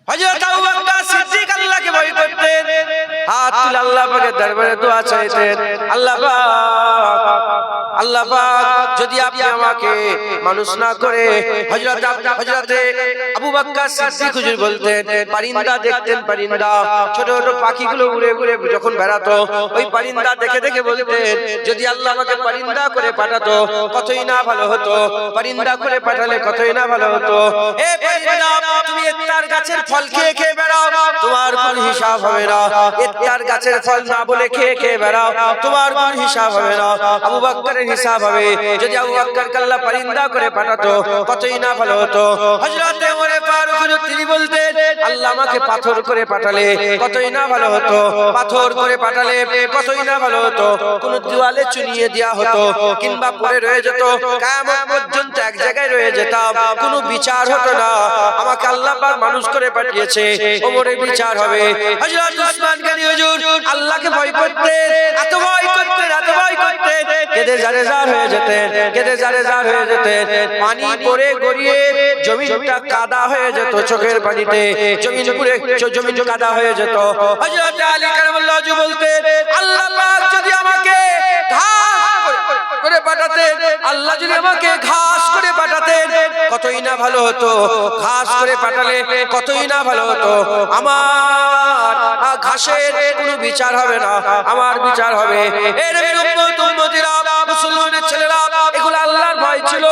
হযরত আবু বকর সিদ্দিক আল্লাহকে ভয় করতেন। হাত তুলে আল্লাহ পাকের দরবারে দোয়া চাইতেন, আল্লাহ পাক, আল্লাহ পাক যদি আপনি আমাকে মানুষ না করে, হযরতে আবু বকর সিদ্দিক হুজুর বলতেন, পরিন্দা দেখতেন, পরিন্দা ছোট ছোট পাখিগুলো উড়ে উড়ে যখন বেড়াতো, ওই পরিন্দা দেখে দেখে বলতেন, যদি আল্লাহ আমাকে পরিন্দা করে পাঠাতো কতই না ভালো হতো, পরিন্দা করে পাঠালে কতই না ভালো হতো। এ পরিন্দা, তুমি ইফতার গাছের ফল খেয়ে খেয়ে বেড়াও, তোমার কোনো হিসাব হবে না। ইফতার গাছের ফল না বলে খেয়ে খেয়ে বেড়াও, তোমার কোনো হিসাব হবে না। আবু বকরের হিসাব হবে, যদি আবু বকরকে আল্লাহ পরিন্দা করে পাঠাতো কতই না ভালো হতো। হযরত ওমর ফারুক তিনি বলতেন, আল্লাহ আমাকে পাথর করে পাঠালে কতই না ভালো হতো, পাথর করে পাঠালে কতই না ভালো হতো। কোন দেওয়ালে চুনিয়ে দেয়া হতো কিংবা পড়ে রয়ে যেত, কিয়ামত পর্যন্ত এক জায়গায় রয়ে যেতাম, কোনো বিচার হতো না। আমাকে আল্লাহ পাক মানুষ করে পাঠিয়েছে, ওমরের বিচার হবে। হযরত উসমান গনি হুজুর আল্লাহকে ভয় করতেন, এত ভয় করতেন, এত ভয় করতেন, কেঁদে জারেজার হয়ে যেতেন, কেঁদে জারেজার হয়ে যেতেন। পানি পড়ে গড়িয়ে জমিনটা কাদা হয়ে যেত, চোখের পানিতে জমিন পুরো জমিন কাদা হয়ে যেত। হযরত আলী কারামাল্লাহু ওয়াজহু বলতেন, আল্লাহ পাক যদি আমাকে ঘাস করে পাঠাতেন, আল্লাহ যদি আমাকে ঘাস করে পাঠাতেন কতই না ভালো হতো, ঘাস করে পাঠালে কতই না ভালো হতো। আমার ঘাসের কোনো বিচার হবে না, আমার বিচার হবে। এর উম্মত উম্মতিরা, মুসলমানের ছেলেরা, এগুলো আল্লাহর ভয় ছিল।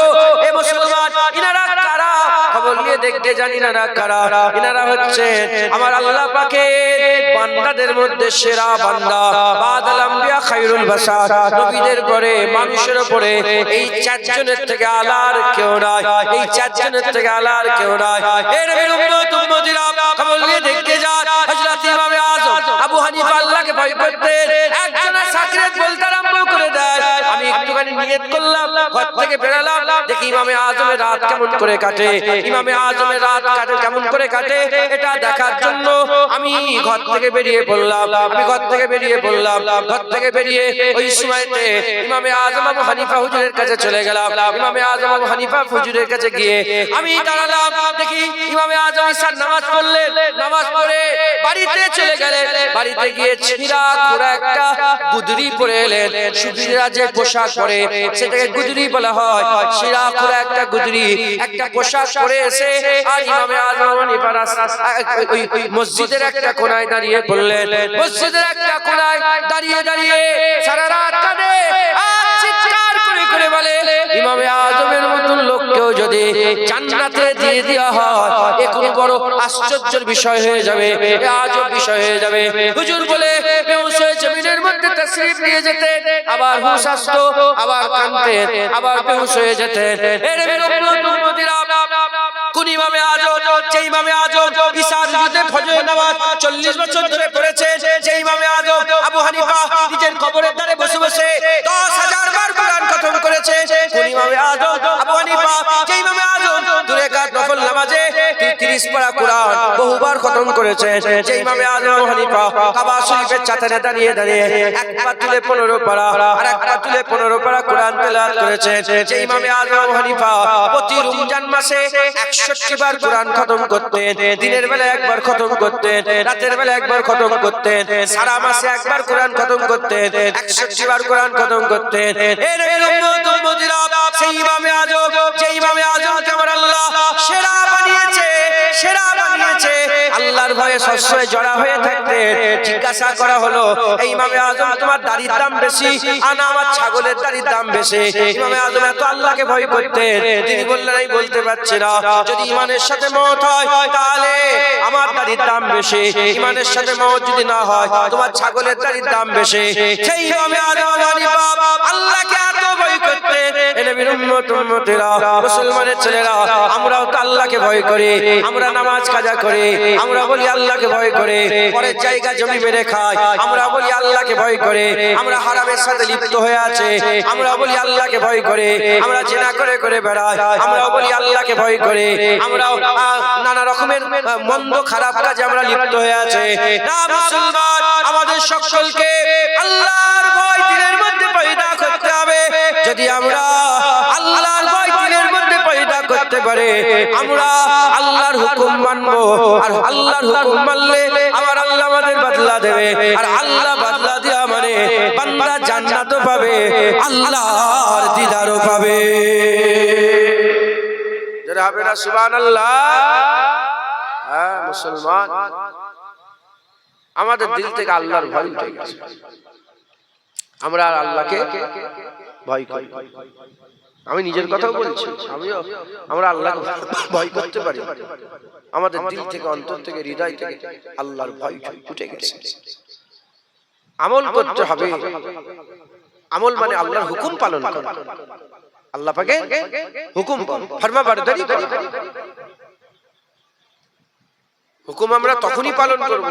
এ মুসলমান, ইনারা কারা? খবর নিয়ে দেখতে জানি না কারা। ইনারা হচ্ছেন আমার আল্লাহ পাকের বান্দাদের মধ্যে সেরা বান্দা, বাদাল আম্বিয়া খায়রুল বাশার, নবীদের পরে মানুষের উপরে এই চারজনের থেকে আলার কেউ নাই, এই চারজনের থেকে আলার কেউ নাই। এর উম্মত উম্মতিরা, খবর নিয়ে দেখতে যান, হযরত ইমামে আযম আবু হানিফা আল্লাহকে ভয় করতেন। একজনের সাকরাত বলতে আরম্ভ করে দেয়, আমি একটুখানি নিয়ত করলাম, ঘর থেকে বেরালাম, দেখি ইমামে আযমের রাত কেমন করে কাটে, ইমামে আযমের রাত কাটে কেমন করে কাটে, এটা দেখার জন্য আমি ঘর থেকে বেরিয়ে পড়লাম। আমি ঘর থেকে বেরিয়ে পড়লাম, ঘর থেকে বেরিয়ে ওই সময়তে ইমামে আযম আবু হানিফা হুজুরের কাছে চলে গেলাম। ইমামে আযম আবু হানিফা হুজুরের কাছে গিয়ে আমি দাঁড়ালাম, দেখি ইমামে আযম ইশার নামাজ পড়লেন, নামাজ পড়ে বাড়িতে চলে গেলেন। বাড়িতে গিয়ে ছিঁড়া খোড়া একটা গুদরি পরে এলেন। সুফিরা যে পোশাক পরে সেটাকে গুদরি বলা হয়। ছিঁড়া খোড়া একটা গুদরি, একটা পোশাক পরে এসে আর ইমামে আযম ওই মসজিদের একটা কোণায় দাঁড়িয়ে পড়লেন। মসজিদের একটা কোণায় দাঁড়িয়ে দাঁড়িয়ে সারা রাত কাঁদে আর চিৎকার করে করে বলে, ইমামে আযমের মতন লোককেও যদি জান্নাতে দিয়ে দেওয়া হয়, এ কোন বড় আশ্চর্যের বিষয় হয়ে যাবে, আজব বিষয় হয়ে যাবে। হুজুর বলে বেহুশ হয়ে জমিনের মধ্যে তাশরীফ নিয়ে যেতেন, আবার হুঁশ আসতো, আবার কাঁদতেন, আবার বেহুশ হয়ে যেতেন। এর উম্মতিরা, কোন ইমামে আযম, যে ইমামে আযম ইশার যুদ্ধে ফজর নামাজ 40 বছর ধরে পড়েছে, যে ইমামে আযম আবু হানিফা নিজের কবরের ধারে বসে বসে 10,000 বার কোরআন খতম করেছে, কোন ইমামে আযম আবু হানিফা, যে ইমামে আযম দুই রাকাত নফল নামাজে 30 পারা কোরআন বহুবার খতম করেছে, যে ইমামে আযম আবু হানিফা কাবা শরীফের ছাতারে দাঁড়িয়ে দাঁড়িয়ে এক পা তুলে 15 পারা আর এক পা তুলে 15 পারা কোরআন তেলাওয়াত করেছে, যে ইমামে আযম আবু হানিফা প্রতি রমজান মাসে 61 বার কোরআন খতম করতেন, দিনের বেলা একবার খতম করতেন, রাতের বেলা একবার খতম করতেন, সারা মাসে একবার কোরআন খতম করতেন, 61 বার কোরআন খতম করতেন। এর উম্মত উম্মতিরা, সেই ইমামে আযম, যে ইমামে আযমকে আমার আল্লাহ সেরা বানিয়েছে, সেরা বানিয়েছে, আল্লাহর ভয়ে সবসময় জড়া হয়ে থাকতেন। জিজ্ঞাসা করা হলো, এই ইমামে আযম তোমার দাড়ির দাম বেশি আর আমার ছাগলের দাড়ির দাম বেশি? ইমামে আযম এত আল্লাহকে ভয় করতেন, তিনি বললেন আমি বলতে পারছি না, যদি ইমানের সাথে মওত হয় তাহলে আমার দাড়ির দাম বেশি, ইমানের সাথে মওত যদি না হয় তোমার ছাগলের দাড়ির দাম বেশি। সেই ইমামে আযম আবু হানিফা আল্লাহকে এত ভয় করতেন। এ নবীর উম্মত উম্মতেরা, মুসলমানের ছেলেরা, আমরাও তো আল্লাহকে ভয় করি, আমরা নামাজ কাজা করি, আমরা বলি আল্লাহকে ভয় করে, পরের জায়গা জমি মেরে খাই, আমরা বলি আল্লাহকে ভয় করে, আমরা হারামের সাথে লিপ্ত হয়ে আছে, আমরা বলি আল্লাহকে ভয় করে, আমরা জিনা করে করে বেড়াই, আমরা বলি আল্লাহকে ভয় করে, আমরা নানা রকমের মন্দ খারাপ কাজে আমরা লিপ্ত হয়ে আছে। না মুসলমান, আমাদের সকলকে আল্লাহর ভয় দিলের মধ্যে পয়দা করতে হবে। যদি আমরা আল্লাহর ভয় দিলের মধ্যে পয়দা করতে পারে, আমরা আল্লাহর হুকুম মানবো, আর আল্লাহর হুকুম মানলে আমার আল্লাহ আমাদের বদলা বদলা দেবে আর আল্লাহ বদলা দেওয়া মানে বান্দা জান্নাতও পাবে আল্লাহর দিদারও পাবে যারা হবে না সুবহানাল্লাহ হ্যাঁ মুসলমান আমাদের দিল থেকে আল্লাহর ভয় উঠে গেছে আমরা আর আল্লাহকে ভয় করি আমি নিজের কথাও বলছি আমরা আল্লাহকে ভয় করতে পারি আমাদের দিল থেকে অন্তর থেকে হৃদয় থেকে আল্লাহর ভয় উঠে গেছে আমল করতে হবে আমল মানে আল্লাহর হুকুম পালন করা আল্লাহ পাকের হুকুম ফরমাবরদারি করা হুকুম আমরা তখনই পালন করব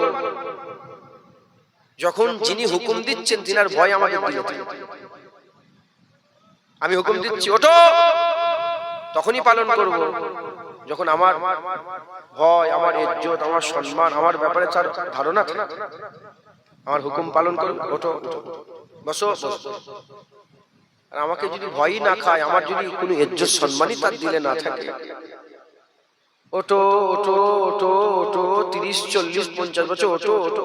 যখন যিনি হুকুম দিচ্ছেন তিনার ভয় আমাদের দিলে আমি হুকুম দিচ্ছি ওঠো তখনই পালন করব যখন আমার ভয় আমার ইজ্জত আমার সম্মান আমার ব্যাপারে তার ধারণা থাকে আমার হুকুম পালন করব ওঠো বসো আর আমাকে যদি ভয়ই না খায় আমার যদি কোনো ইজ্জত সম্মানই তার দিলে না থাকে ওঠো ওঠো ওঠো ওঠো 30 40 50 বছর ওঠো ওঠো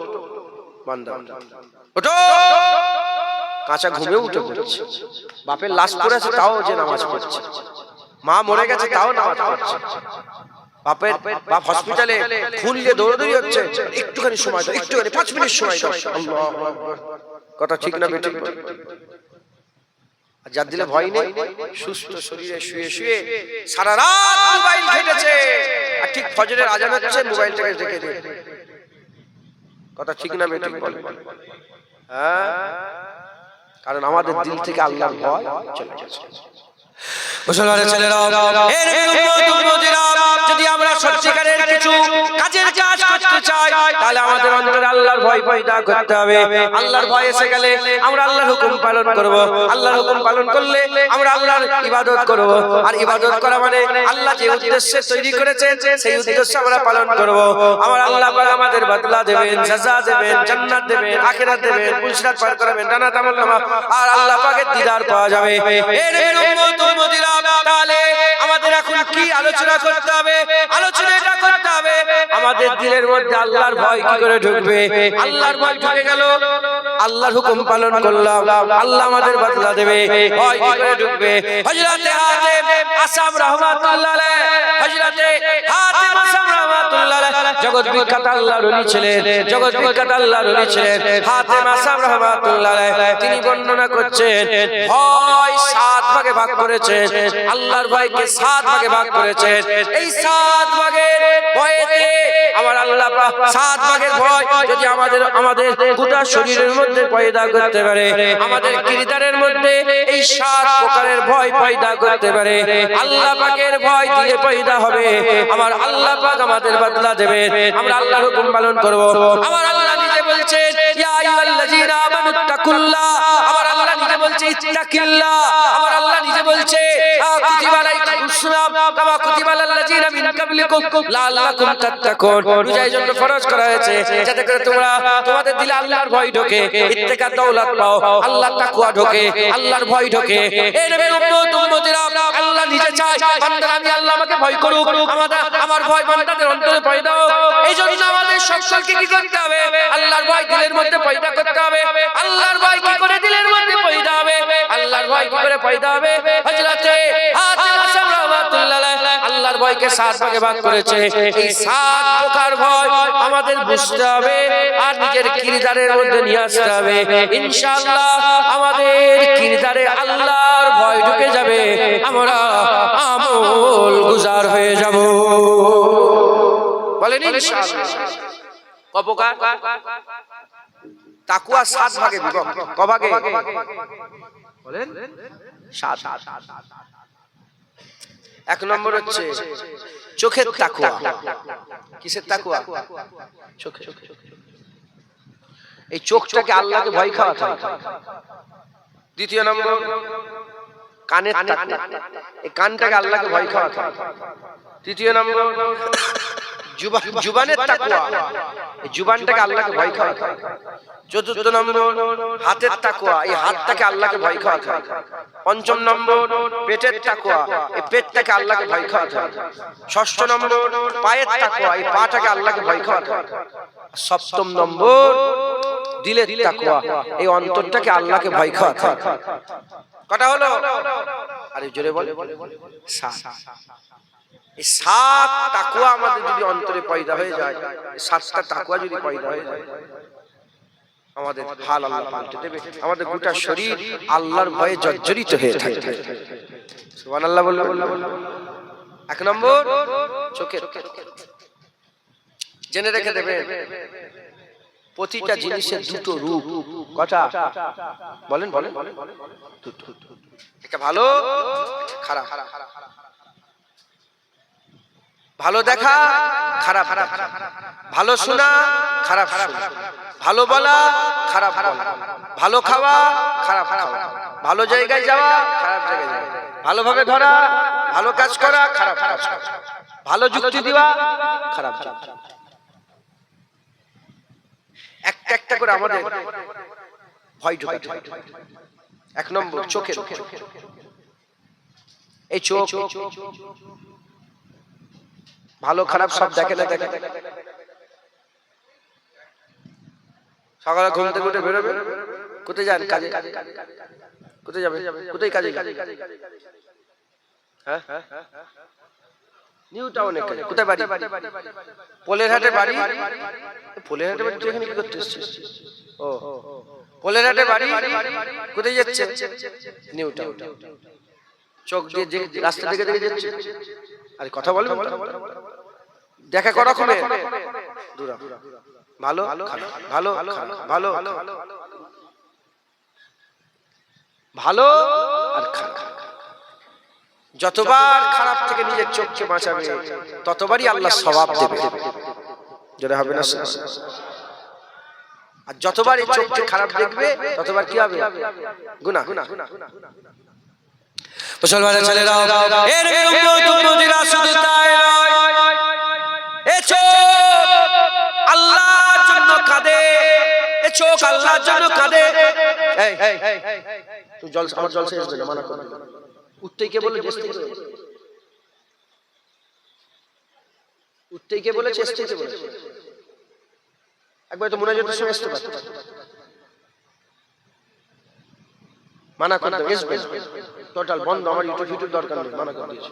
বান্দা ওঠো কাঁচা ঘুমে উঠে পড়ছে বাপের লাশ পড়ে আছে তাও যে নামাজ পড়ছে মা মরে গেছে তাও নামাজ পড়ছে বাপের বাপ হসপিটালে খুন নিয়ে দৌড়াদৌড়ি হচ্ছে একটুখানি সময় দাও একটুখানি 5 মিনিট সময় দাও আল্লাহু আকবার কথা ঠিক না বেঠিক আর যার দিলে ভয় নেই সুস্থ শরীরে শুয়ে শুয়ে সারা রাত মোবাইল ঘেটেছে আর ঠিক ফজরের আজান হচ্ছে মোবাইলটাকে রেখে দে কথা ঠিক না বেঠিক বলে হ্যাঁ কারণ আমাদের দিল থেকে আল্লাহর ভয় চলে যাচ্ছে মুসলমানের ছেলেরা যদি আমরা সত্যিকারের কিছু কাজের কাজ করতে চাই তাহলে আমাদের অন্তরে আল্লাহর ভয় পয়দা করতে হবে আল্লাহর ভয় এসে গেলে আমরা আল্লাহর হুকুম পালন করব আল্লাহর হুকুম পালন করলে আমরা আল্লাহর ইবাদত করব আর ইবাদত করা মানে আল্লাহ যে উদ্দেশ্যে তৈরি করেছেন সেই উদ্দেশ্য আমরা পালন করব আমার আল্লাহ পাক আমাদের বদলা দেবেন সাজা দেবেন জান্নাত দেবেন আখিরাত দেবেন পুরস্কার পার করাবেন জান্নাত আমলনামা আর আল্লাহ পাকের দিদার পাওয়া যাবে এর উম্মত উম্মতিরা তাহলে আমাদের এখন কি আলোচনা করতে হবে আলোচনাটা করতে হবে আমাদের দিলের মধ্যে আল্লাহর ভয় কি করে ঢুকবে আল্লাহর ভয় ঢুকে গেল আল্লাহর হুকুম পালন করলাম আল্লাহ আমাদের বদলা দেবে ভয় কি করে ঢুকবে হযরতে হাতিম আসাম রাহমাতুল্লাহ আলাইহি হযরতে হাতিম আসাম রাহমাতুল্লাহ আলাইহি জগৎ বিখ্যাত আল্লাহর ওলি ছিলেন জগৎ বিখ্যাত আল্লাহর ওলি ছিলেন হাতিম আসাম রাহমাতুল্লাহ আলাইহি তিনি বর্ণনা করছেন ভয় 7 ভাগে ভাগ করেছেন আল্লাহর ভয়কে 7 ভাগে ভাগ করেছেন এই 7 ভাগের ভয়েতে আমার আল্লাহ পাক 7 ভাগের ভয় যদি আমাদের গোটা শরীরের মধ্যে পয়দা করতে পারে আমাদের কিরদারের মধ্যে এই 7 প্রকারের ভয় পয়দা করতে পারে আল্লাহ পাকের ভয় দিলে পয়দা হবে আমার আল্লাহ পাক আমাদের বদলা দেবেন আমরা আল্লাহর হুকুম পালন করব আমার আল্লাহ নিজে বলছেন ইয়া আইয়ুহাল্লাযীনা আমানুত্তাকুল্লাহ আমার আল্লাহ নিজে বলছে ইত্তাকিল্লাহ আমার আল্লাহ নিজে বলছে কুতিবা আলাইকুমুস সিয়াম কামা কুতিবা আলাল্লাযীনা মিন ক্বাবলিকুম লাআল্লাকুম তাত্তাকুন রোজার জন্য ফরজ করা হয়েছে যাতে করে তোমরা তোমাদের দিলে আল্লাহর ভয় ঢোকে ইত্তেকা দৌলত পাও আল্লাহর তাকওয়া ঢোকে আল্লাহর ভয় ঢোকে এই নবীর উম্মত উম্মতিরা আল্লাহ নিজে চায় বান্দারা আমি আল্লাহ আমাকে ভয় করুক আমার ভয় বান্দাদের অন্তরে পয়দা হোক এইজন্য আমাদের সকলকে কি করতে হবে আল্লাহর ভয় দিলের মধ্যে পয়দা করতে হবে আল্লাহর ভয় কি করে দিলের মধ্যে পয়দা হবে আল্লাহর ভয় কি করে পয়দা হবে হযরতে হাতিম আসাম রাহমাতুল্লাহ আলাইহি আল্লাহর ভয়কে 7 ভাগে ভাগ করেছে এই 7 প্রকার ভয় আমাদের বুঝতে হবে আর নিজের কিরদারের মধ্যে নিয়ে আসতে হবে ইনশাআল্লাহ আমাদের কিরদারে আল্লাহর ভয় ঢুকে যাবে আমরা আমল গুজার হয়ে যাব বলেন ইনশাআল্লাহ কবকা তাকওয়া 7 ভাগে বিভক্ত কভাগে বলেন 7 এক নম্বর হচ্ছে চোখের তাকওয়া কিসের তাকওয়া চোখে এই চোখটাকে আল্লাহকে ভয় খাওয়াতে হবে দ্বিতীয় নম্বর কানের তাকওয়া এই কানটাকে আল্লাহকে ভয় খাওয়াতে হবে তৃতীয় নম্বর জুবানের তাকওয়া এই জুবানটাকে আল্লাহকে ভয় খাওয়াতে হবে চতুর্থ নম্বর হাতের তাকওয়া এই হাতটাকে আল্লাহকে ভয় খাওয়াতে হবে পঞ্চম নম্বর পেটের তাকওয়া এই পেটটাকে আল্লাহকে ভয় খাওয়াতে হবে ষষ্ঠ নম্বর পায়ের তাকওয়া এই পাটাকে আল্লাহকে ভয় খাওয়াতে হবে সপ্তম নম্বর দিলে তাকওয়া, এই অন্তরটাকে আল্লাহকে ভয় খাওয়াতে হবে। কটা হলো? আরে জোরে বলে। এই 7 তাকওয়া আমাদের যদি অন্তরে পয়দা হয়ে যায়, 7টা তাকওয়া যদি পয়দা হয়ে যায়, আমাদের হাল আল্লাহ পাল্টে দেবে। আমাদের গোটা শরীর আল্লাহর ভয়ে জর্জরিত হয়ে থাকবে। সুবহানাল্লাহ বললে। 1 নম্বর চোখের, জেনে রেখে দেবেন প্রতিটা জিনিসের দুটো রূপ। কটা বলেন? বলেন। একটা ভালো, খারাপ। ভালো দেখা, খারাপ দেখা। ভালো শোনা, খারাপ শোনা। ভালো বলা, খারাপ বলা। ভালো খাওয়া, খারাপ খাওয়া। ভালো জায়গায় যাওয়া, খারাপ জায়গায় যাওয়া। ভালোভাবে ধরা, ভালো কাজ করা, খারাপ কাজ করা। ভালো যুক্তি দেওয়া, খারাপ যুক্তি। একটা একটা করে আমাদের ভয় ঢোকাতে হবে। 1 নম্বর চোখের। এই চোখ ভালো খারাপ সব দেখে না দেখে। সকালে ঘুম থেকে উঠে বেরোবে, কোথায় যান? কাজে। কোথায় যাবে? কোথায় কাজে? হ্যাঁ, নিউ টাউনে কাজে। কোথায় বাড়ি? পোলের হাটে বাড়ি। পোলের হাটে বাড়ি? তুই এখানে কি করতে এসেছিস? ও, পোলের হাটে বাড়ি। কোথায় যাচ্ছে? New town. চোখ দিয়ে যে রাস্তা দিকে দিকে যাচ্ছে। আরে কথা বলবে? দেখা করা করে দূরা। ভালো ভালো ভালো ভালো আর খারাপ। যতবার খারাপ থেকে নিজের চোখকে বাঁচাবে ততবারই আল্লাহ সওয়াব দেবে। যেটা হবে না, আর যতবার এই চোখকে খারাপ দেখবে ততবার কি হবে? গুনাহ। মুসলমানের ছেলেরা, এর উম্মতিরা শুধু তাই নয়, এই চোখ আল্লাহর জন্য কাঁদে। এই চোখ আল্লাহর জন্য কাঁদে। এই তুই আমার জলসা আসবে না, মানা করবি। উঠতেই কে বলে? উঠতেই কে বলেছে? একবার তো মুনাজাতের সময় আসতে পারত। মানা করতে আসবে, টোটাল বন্ধ। আমার ইউটিউব দরকার নেই, মানা করে দিয়েছি।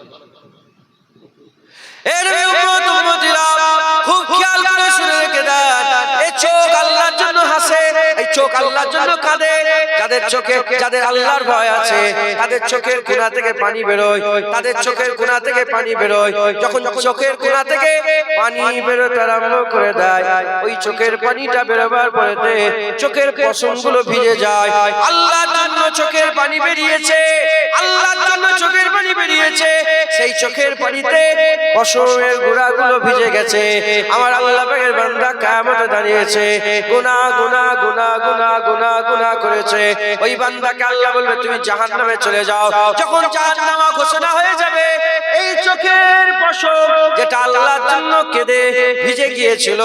খুব খেয়াল করে শুনে রেখে দেন, এই চোখ আল্লাহর জন্য হাসে, এই চোখ আল্লাহর জন্য কাঁদে। যাদের চোখে, যাদের আল্লাহর ভয় আছে, তাদের চোখের কোণা থেকে পানি বেরোয়। তাদের চোখের কোণা থেকে পানি বেরোয়। যখন চোখের কোণা থেকে পানি বেরোতে আরম্ভ করে দেয়, ওই চোখের পানিটা বেরোবার পরেতে চোখের পশমগুলো ভিজে যায়। আল্লাহর জন্য চোখের পানি বেরিয়েছে, আল্লাহর জন্য চোখের পানি বেরিয়েছে। সেই চোখের পানিতে পশমের গুঁড়াগুলো ভিজে গেছে। আমার আল্লাহ পাকের বান্দা কিয়ামতে দাঁড়িয়েছে, গুনাহ গুনাহ গুনাহ গুনাহ গুনাহ গুনাহ করেছে। ওই বান্দাকে আল্লাহ বলবে তুমি জাহান্নামে চলে যাও। যখন জাহান্নাম ঘোষণা হয়ে যাবে, এই চোখের পশম যেটা আল্লাহর জন্য কেঁদে ভিজে গিয়েছিল,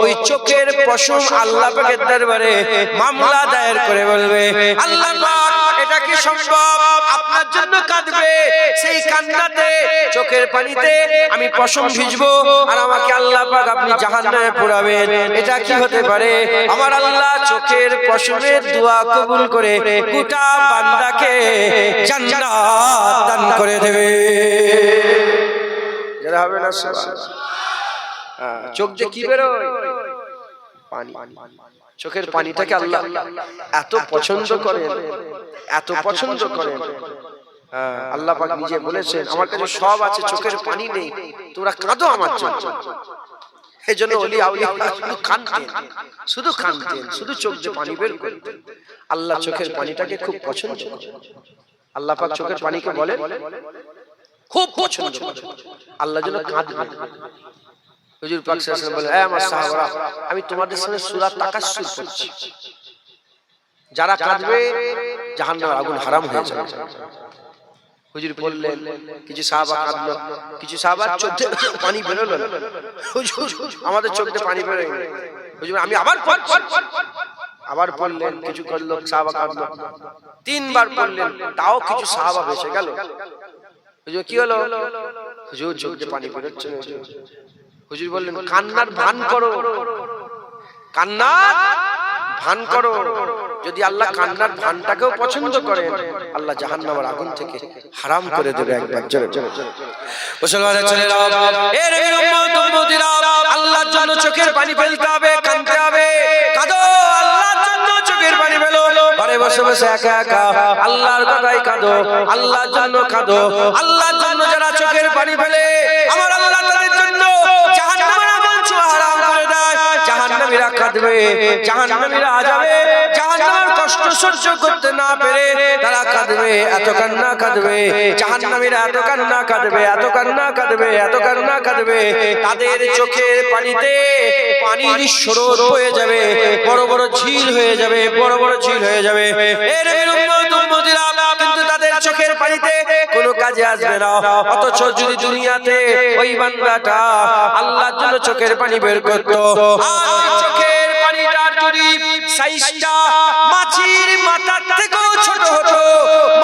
ওই চোখের পশম আল্লাহ পাকের দরবারে মামলা দায়ের করে বলবে, আল্লাহ পাক এটা কি সম্ভব? আপনার জন্য কাঁদবে, সেই কান্নাতে চোখের পানিতে আমি পশম ভিজবো আর আমাকে আল্লাহ পাক আপনি জাহান্নামে পোড়াবেন। এটা কি হতে পারে? আমার আল্লাহ চোখের পশমের দোয়া কবুল করে গোটা বান্দাকে জান্নাত দান করে দেবে। যারা হবে না চোখ দিয়ে কি বেরোয়? পানি। চোখের পানিটাকে আল্লাহ এত পছন্দ করেন, এত পছন্দ করেন। আল্লাহ পাক নিজে বলেছেন, আমার কাছে সব আছে, চোখের পানি নেই, তোমরা কাঁদো আমার জন্য। এই জন্য ওলি আউলিয়া শুধু কাঁদতেন, শুধু কাঁদতেন, শুধু চোখ দিয়ে পানি বের করতেন। আল্লাহ চোখের পানিটাকে খুব পছন্দ করেন। আল্লাহ পাক চোখের পানিকে বলেন খুব পছন্দ করেন। আল্লাহ যেন কাঁদবেন। হুজুর পাক সাল্লাল্লাহু আলাইহি ওয়াসাল্লাম বলেন, এই আমার সাহাবারা, আমি তোমাদের সামনে সূরা তাকাসসুর পড়ছি, যারা কাঁদবে জাহান্নামের আগুন হারাম হয়ে যাবে। হুজুর বললেন, কিছু সাহাবা কাঁদলো, কিছু সাহাবার চোখ দিয়ে পানি বেরোলো না। হুজুর আমাদের চোখ দিয়ে পানি বেরোয় না। হুজুর আমি আবার পড়ছি, আবার পড়লেন, কিছু করলো, সাহাবা কাঁদলো। 3 বার পড়লেন, তাও কিছু সাহাবা বেঁচে গেল। হুজুর কি হলো? হুজুর চোখ দিয়ে পানি বেরোচ্ছে না। হুজুর বললেন, কান্নার ভান করো, কান্নার ভান করো। যদি আল্লাহ কান্নার ভানটাকেও পছন্দ করেন, আল্লাহ জাহান্নামের আগুন থেকে হারাম করে দেবে। একবার জোরে জোরে মুসলমানের ছেলেরা, এর উম্মত উম্মতিরা, আল্লাহর জন্য চোখের পানি ফেলতে হবে, কাঁদতে হবে। কাঁদো, আল্লাহর জন্য চোখের পানি ফেলো। ঘরে বসে বসে একা একা আল্লাহর কথাই কাঁদো, আল্লাহর জন্য কাঁদো। আল্লাহর জন্য যারা চোখের পানি ফেলে, আমার আল্লাহ তাদের জন্য জাহান্নামের আগুন ছোঁয়া হারাম করে দেয়। জাহান্নামীরা কাঁদবে, জাহান্নামীরা যাবে, জাহান্নামের কষ্ট সহ্য করতে না পেরে তারা কাঁদবে, এত কান্না কাঁদবে। জাহান্নামীরা এত কান্না কাঁদবে, এত কান্না কাঁদবে, এত কান্না কাঁদবে, তাদের চোখের পানিতে পানির স্রোত হয়ে যাবে, বড় বড় ঝিল হয়ে যাবে, বড় বড় ঝিল হয়ে যাবে। এর উম্মত উম্মতিরা, কিন্তু তাদের চোখের পানিতে কোনো কাজে আসবে না। অথচ যদি দুনিয়াতে ওই বান্দাটা আল্লাহর জন্য চোখের পানি বের করতো, আর চোখের পানিটার যদি সাইজটা মাছির মাথার থেকেও ছোট হতো,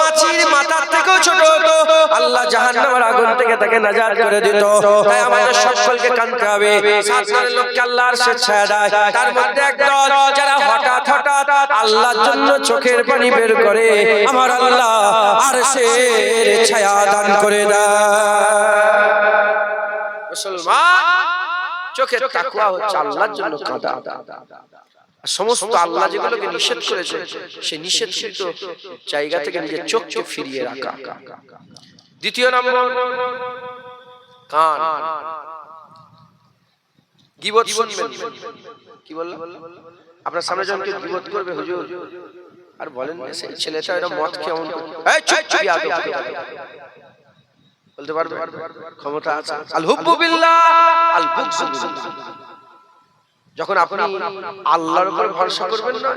মাছির মাথার থেকেও ছোট হতো, আল্লাহ জাহান্নামের আগুন থেকে তাকে নাজাত করে দিত। তাই আমাদের সকলকে কাঁদতে হবে। সাত দলের লোককে আল্লাহর স্বেচ্ছায় দেয়, তার মধ্যে একদল যারা হঠাৎ হঠাৎ আল্লাহর জন্য চোখের পানি বের করে, আমার আল্লাহ আরশের ছায়া দান করে দেয়। মুসলমান, চোখের তাকওয়া হচ্ছে আল্লাহর জন্য কাঁদা। সমস্ত আল্লাহ যেগুলোকে নিষেধ করেছে, সে নিষেধকৃত জায়গা থেকে নিজের চোখকে ফিরিয়ে রাখা। দ্বিতীয় নম্বর, কান। গীবত শুনবেন। কি বললাম? আপনার সামনে যখন কেউ গীবত করবে, হুজুর, আর বলেন না সেই ছেলেটা এরকম মদ খেয়ে এমন এই চুপ চুপ বলতে পারবে? ক্ষমতা আছে। আল হুব্বু বিল্লাহ, আল বুগযু বিল্লাহ। যখন আপনি আল্লাহর উপর ভরসা করবেন না,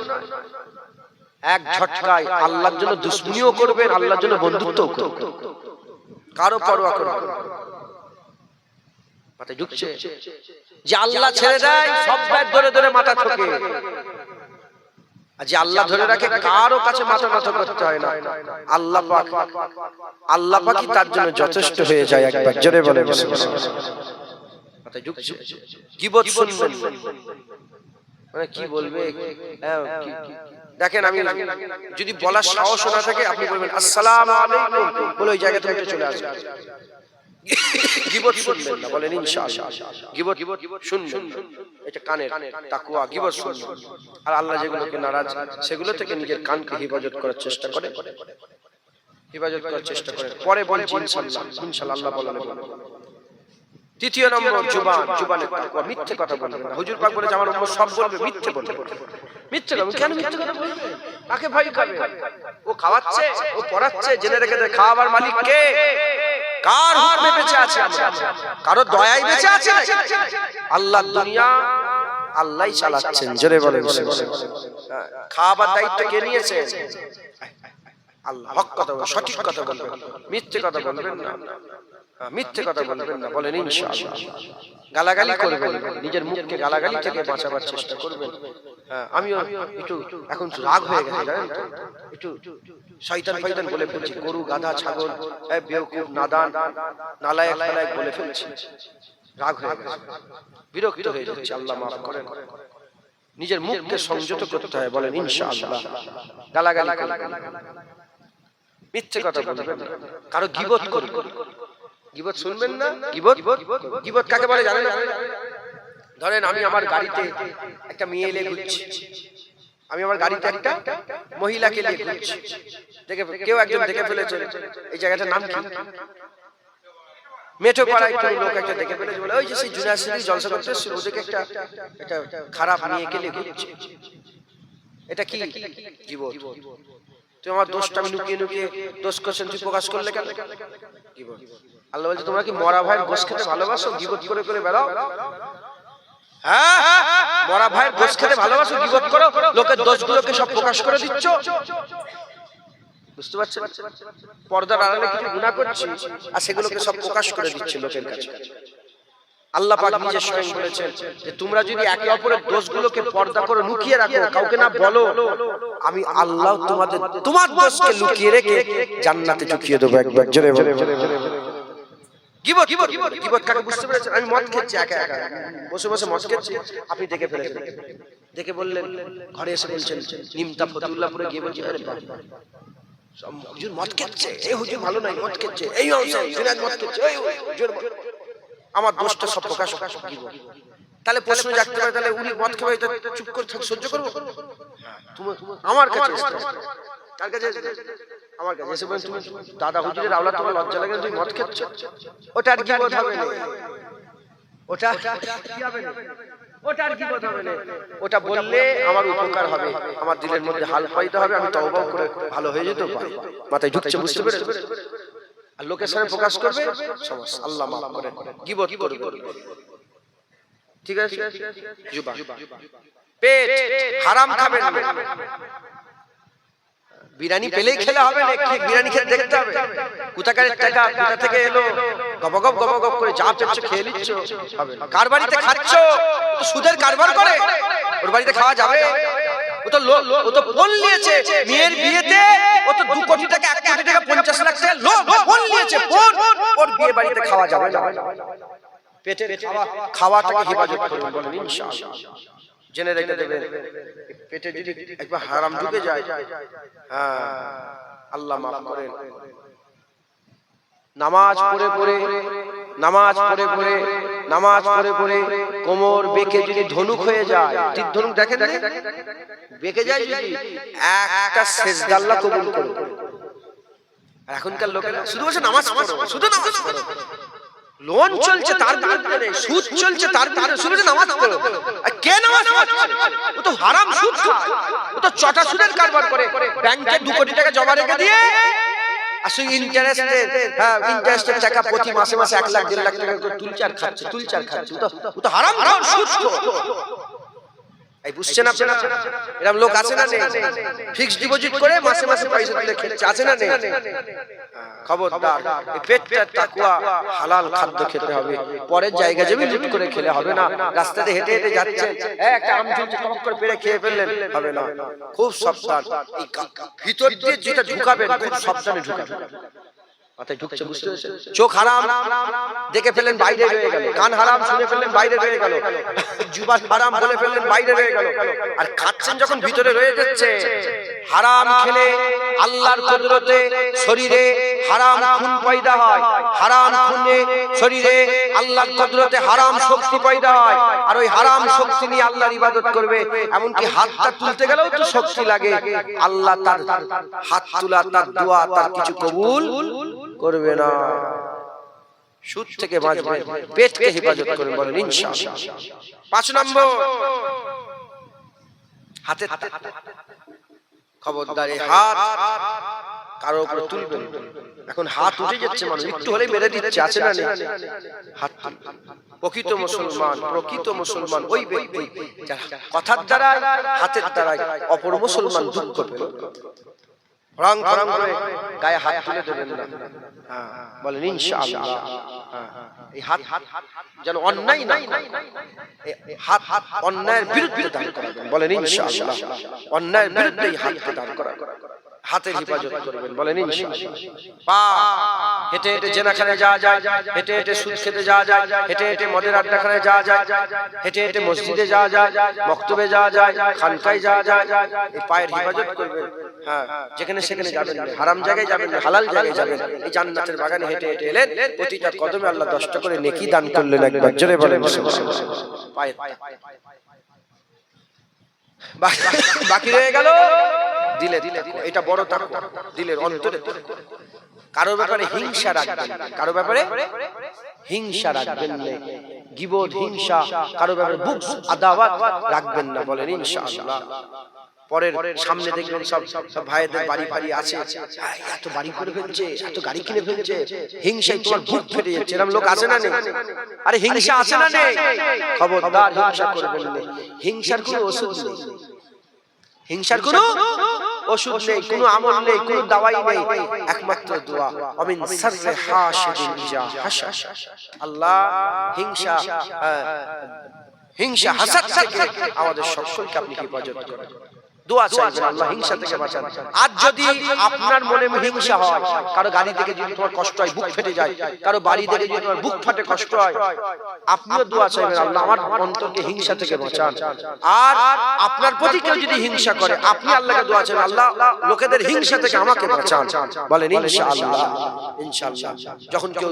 এক ঝটকায় আল্লাহর জন্য দুশমনিও করবেন, আল্লাহর জন্য বন্ধুত্বও করবেন, কারো পরোয়া করবেন না। মাথায় ঢুকছে যে আল্লাহ ছেড়ে দেয়, সব ব্যাগ ধরে ধরে মাথা ঠোকে, আর যে আল্লাহ ধরে রাখে কারো কাছে মাথা নত করতে হয় না। আল্লাহ পাক, আল্লাহ পাকই তার জন্য যথেষ্ট হয়ে যায়। একবার জোরে বলে মাথায় ঢুকছে। গীবত শুনবেন, মানে কি বলবে? দেখেন, আমি যদি বলার সাহস না থাকে, আপনি বলবেন আসসালামু আলাইকুম, বলে ওই জায়গা থেকে চলে আসবেন। গীবত শুনবেন না, বলেন ইনশাআল্লাহ। গীবত শুনবেন, এটা কানের তাকওয়া। গীবত শুনবেন, আর আল্লাহ যেগুলোকে নারাজ, সেগুলো থেকে নিজের কানকে হেফাজত করার চেষ্টা করে, হেফাজত করার চেষ্টা করে। পরে বলছি ইনশাআল্লাহ, ইনশাআল্লাহ আল্লাহ বলেন। তৃতীয় নম্বর, জুবান। জুবানের তাকওয়া, মিথ্যে কথা বলবেন না। হুজুর পাক বলেছে আমার উম্মত সব বলবে, মিথ্যে বলবে। মিথ্যে বলবে কেন? মিথ্যে কথা বলবে, কাকে ভয় খাবে? ও খাওয়াচ্ছে, ও পড়াচ্ছে, জেনে রেখে দেয় খাওয়াবার মালিক কে? কার হুকুমে বেঁচে আছে আমরা? কারো দয়ায় বেঁচে আছে? আল্লাহ দুনিয়া আল্লাহই চালাচ্ছেন। জোরে বলেন খাওয়াবার দায়িত্ব কে নিয়েছে? আল্লাহ। হক কথা বলবেন, সঠিক কথা বলবেন, মিথ্যে কথা বলবেন না, মিথ্যে কথা বলবেন না, বলেন ইনশাআল্লাহ। গালাগালি করবেন, নিজের মুখকে গালাগালি থেকে বাঁচাবার চেষ্টা করবেন। আমিও একটু এখন রাগ হয়ে গেছে, জানেন তো, একটু শয়তান ফয়তান বলে ফেলছি, গরু গাধা ছাগল, বেওকুফ নাদান নালায়েক ফালায়েক বলে ফেলছি, রাগ হয়ে গেছে, বিরক্ত হয়ে যাচ্ছে। আল্লাহ মাফ করেন। নিজের মুখকে সংযত করতে হয়, বলেন ইনশাআল্লাহ। গালাগালি করবেন, মিথ্যে কথা বলবেন না, কারো গীবত করবেন, গীবত শুনবেন না। গীবত, গীবত কাকে বলে জানেন? ধরেন আমি আমার গাড়িতে একটা মেয়ে এলে ঘুরছি, আমি আমার গাড়িতে একটা মহিলাকে নিয়ে ঘুরছি, দেখে কেউ একজন দেখে ফেলেছে এই জায়গাটার নাম কি, মেঠো পাড়ায় কোনো লোক একটা দেখে ফেলেছে, বলে ওই যে সেই জুনাসিরি জলসা করতে ওদেরকে একটা খারাপ মেয়েকে নিয়ে ঘুরছে। এটা কি? গীবত। তুই আমার দোষটা আমি লুকিয়ে লুকিয়ে দোষ করছেন, তুই প্রকাশ করলে কেন? গীবত। আল্লাহ বলছে তোমরা কি মরা ভাইয়ের গোশ খেতে ভালোবাসো, গীবত করে করে বেড়াও? হ্যাঁ, মরা ভাইয়ের গোশ খেতে ভালোবাসো, গীবত করো, লোকের দোষগুলোকে সব প্রকাশ করে দিচ্ছ। বুঝতে পারছেন? পর্দার আড়ালে কিছু গুনাহ করছি, আর সেগুলোকে সব প্রকাশ করে দিচ্ছে লোকের কাছে। আল্লাহ পাক নিজে স্বয়ং বলেছেন যে তোমরা যদি একে অপরের দোষগুলোকে পর্দা করে লুকিয়ে রাখো, কাউকে না বলো, আমি আল্লাহ তোমার দোষকে লুকিয়ে রেখে জান্নাতে ঢুকিয়ে দেবো। একবার জোরে বলে গীবত গীবত কাকে বুঝতে পেরেছেন? আমি মদ খেয়েছি একা একা বসে বসে মদ খেয়েছি, আপনি দেখে ফেলেছেন, দেখে বললেন, ঘরে এসে বলছেন নিমতা ফতুল্লাহপুরে গিয়ে বলছি আরে বাবা হুজুর মদ খেচ্ছে, এই হুজুর ভালো নাই মদ খেচ্ছে, এই সিরাজ মদ খেচ্ছে, এই হুজুর আমার দোষটা সব প্রকাশ গীবত। তাহলে প্রশ্ন জাগতে পারে, তাহলে উনি মদ খাবে এটা চুপ করে সহ্য করবো? তুমি আমার কাছে কার কাছে আমার কাছে এসে বলছেন তুমি দাদা হুজুরের আওলাদ, তোমার লজ্জা লাগে তুমি মদ খাচ্ছ, ওটা আর গীবত হবে না, ওটা কি হবে না, ওটা আর গীবত হবে না। ওটা বললে আমার উপকার হবে, আমার দিলের মধ্যে হাল পাইতে হবে, আমি তওবা করে ভালো হয়ে যেতে পারি। মাথায় ঢুকছে, বুঝতে পেরেছো? আর লোকের সামনে প্রকাশ করবে সমস্যা, আল্লাহ মাফ করেন, গীবত করবে। ঠিক আছে, জুবা পেট হারাম খাবে না, বিরিয়ানি পেলেই খেলে হবে না, বিরিয়ানি খেতে দেখতে হবে কোথাকার টাকা কোথা থেকে এলো, গবগব গবগব করে যা পেচ্ছ খেয়ে নিচ্ছ হবে না। কার বাড়িতে খাচ্ছ? তো সুদের কারবার করে, ওর বাড়িতে খাওয়া যাবে? ও তো ফোন নিয়েছে মেয়ের বিয়েতে, ও তো 2 কোটি টাকা 1 কোটি টাকা 50 লাখ টাকা ফোন নিয়েছে, ফোন ওর বিয়ে বাড়িতে খাওয়া যাবে না। পেটের খাওয়াটাকে হেফাজত করুন বলেন ইনশাআল্লাহ। জেনে রেখে দেবেন, পেটে যদি একবার হারাম ঢুকে যায়, আল্লাহ মাফ করেন। নামাজ পড়ে পড়ে কোমর বেঁকে যদি ধনুক হয়ে যায়, তীর ধনুক দেখেন না বেঁকে যায়, যদি একটা সেজদা আল্লাহ কবুল করবে। এখনকার লোকেরা শুধু বসে নামাজ পড়ো, শুধু নামাজ পড়ো, লোন চলছে তার বিরুদ্ধে নেই, সুদ চলছে তার বিরুদ্ধে, শুধু নামাজ পড়ো। আর কে নামাজ পড়ছে? ও তো হারাম সুদ খায়, ও তো চটা সুদের কারবার করে, ব্যাংকে 2 কোটি টাকা জমা রেখে দিয়ে আসলে ইন্টারেস্টের টাকা প্রতি মাসে মাসে 1 লাখ 1.5 লাখ টাকা করে তুলচার খাচ্ছে। ও তো হারাম সুদ। এই বুঝছেন আপনারা? এরকম লোক আছে না নেই? ফিক্সড ডিপোজিট করে মাসে মাসে পয়সা তুলে খেলছে, আছে না নেই? খবরদার, এই পেটটা তাকওয়া হালাল খাদ্য খেতে হবে, পরের জায়গা যাবে লুট করে খেলে হবে না। রাস্তাতে হেঁটে হেঁটে যাচ্ছে, একটা আম ঝুলছে টক করে পেড়ে খেয়ে ফেললেন, হবে না। খুব সাবধান, এই ভিতর দিয়ে যেটা ঢুকাবেন খুব সাবধানে ঢুকাবেন। মাথায় ঢুকছে, বুঝতে পেরেছেন? চোখ হারাম দেখে ফেললেন, বাইরে রয়ে গেল। কান হারাম শুনে ফেললেন, বাইরে রয়ে গেল। জুবান হারাম বলে ফেললেন, বাইরে রয়ে গেল। আর খাচ্ছেন যখন ভিতরে রয়ে যাচ্ছে। হারাম খেলে আল্লাহর কুদরতে শরীরে হারাম খুন পয়দা হয়, হারাম খুনে শরীরে আল্লাহর কুদরতে হারাম শক্তি পয়দা হয়। আর ওই হারাম শক্তি নিয়ে আল্লাহর ইবাদত করবে, এমনকি হাতটা তুলতে গেলেও তো শক্তি লাগে। আল্লাহ তার হাত তোলা, তার দোয়া, তার কিছু কবুল করবে না। সুদ থেকে বাঁচবেন, পেটকে হেফাজত করবেন বলেন ইনশাআল্লাহ। 5 নম্বর, হাতে খবরদার, হাত কারো উপরে তুলবেন। এখন হাত উঠে যাচ্ছে, মানুষ একটু হলেই মেরে দিচ্ছে, আছে না নেই? হাত প্রকৃত মুসলমান ওই ব্যক্তি যারা কথার দ্বারা হাতের দ্বারা অপর মুসলমান দুঃখ পেল। রং রং করে গায়ে হাত তুলে দেবেন না, বলেন ইনশাআল্লাহ। এই হাত যেন অন্যায় না, হাত অন্যায়ের বিরুদ্ধে দাঁড় করাবেন, বলেন ইনশাআল্লাহ। অন্যায়ের বিরুদ্ধে হাতকে দাঁড় করা, হাতের হেফাজত করবেন, বলেন ইনশাআল্লাহ। পা হেঁটে হেঁটে জেনাখানে যাওয়া যায়, হেঁটে হেঁটে সুদ খেতে যাওয়া যায়, হেঁটে হেঁটে মদের আড্ডাখানে যাওয়া যায়, হেঁটে হেঁটে মসজিদে যাওয়া যায়, মক্তবে যাওয়া যায়, খানকায় যাওয়া যায়। এই পায়ের হেফাজত করবেন। যেখানে সেখানে যাবেন না, হারাম জায়গায় যাবেন না, হালাল জায়গায় যাবেন। এই জান্নাতের বাগানে হেঁটে হেঁটে এলেন, প্রতিটা কদমে আল্লাহ 10টা করে নেকি দান করলেন। একবার জোরে বলেন পায়ে। বাকি রয়ে গেল দিলে, এটা বড় তাকওয়া, দিলের অন্তরে। কারো ব্যাপারে হিংসা রাখবেন, কারো ব্যাপারে হিংসা রাখবেন না, গীবত হিংসা, কারো ব্যাপারে বুগজ আদাওয়াত রাখবেন না, বলেন ইনশাআল্লাহ। পরের সামনে দেখবেন সব ভাইদের বাড়ি ফাড়ি আছে, এত বাড়ি করে ফেলছে, এত গাড়ি কিনে ফেলছে, হিংসায় তোমার বুক ফেটে যাচ্ছে। এরকম লোক আছে না নেই? আরে হিংসা আছে না নেই? খবরদার, হিংসা করবেন না। হিংসার কোনো ওষুধ নেই, হিংসার কোনো ওষুধ নেই, কোনো আমল নেই, কোনো দাওয়াই নেই, একমাত্র দোয়া। আমিন সাররে হাসিদিন ইজা হাসাস। আল্লাহ হিংসা হাসাদ থেকে আমাদের সকলকে আপনি হেফাজত করেন। দোয়া চাইবেন আল্লাহ হিংসা থেকে বাঁচান। আর যদি আপনার মনে হিংসা হয়, কারো গাড়ি থেকে যদি তোমার কষ্ট হয়, বুক ফেটে যায়, কারো বাড়ি থেকে যদি তোমার বুক ফাটে কষ্ট হয়, আপনিও দোয়া চাইবেন আল্লাহ আমার অন্তরকে হিংসা থেকে বাঁচান। আর আপনার প্রতি কেউ যদি হিংসা করে, আপনি আল্লাহকে দোয়া চাইবেন আল্লাহ লোকেদের হিংসা থেকে আমাকে বাঁচান। বলেন ইনশাআল্লাহ। ইনশাআল্লাহ। যখন কেউ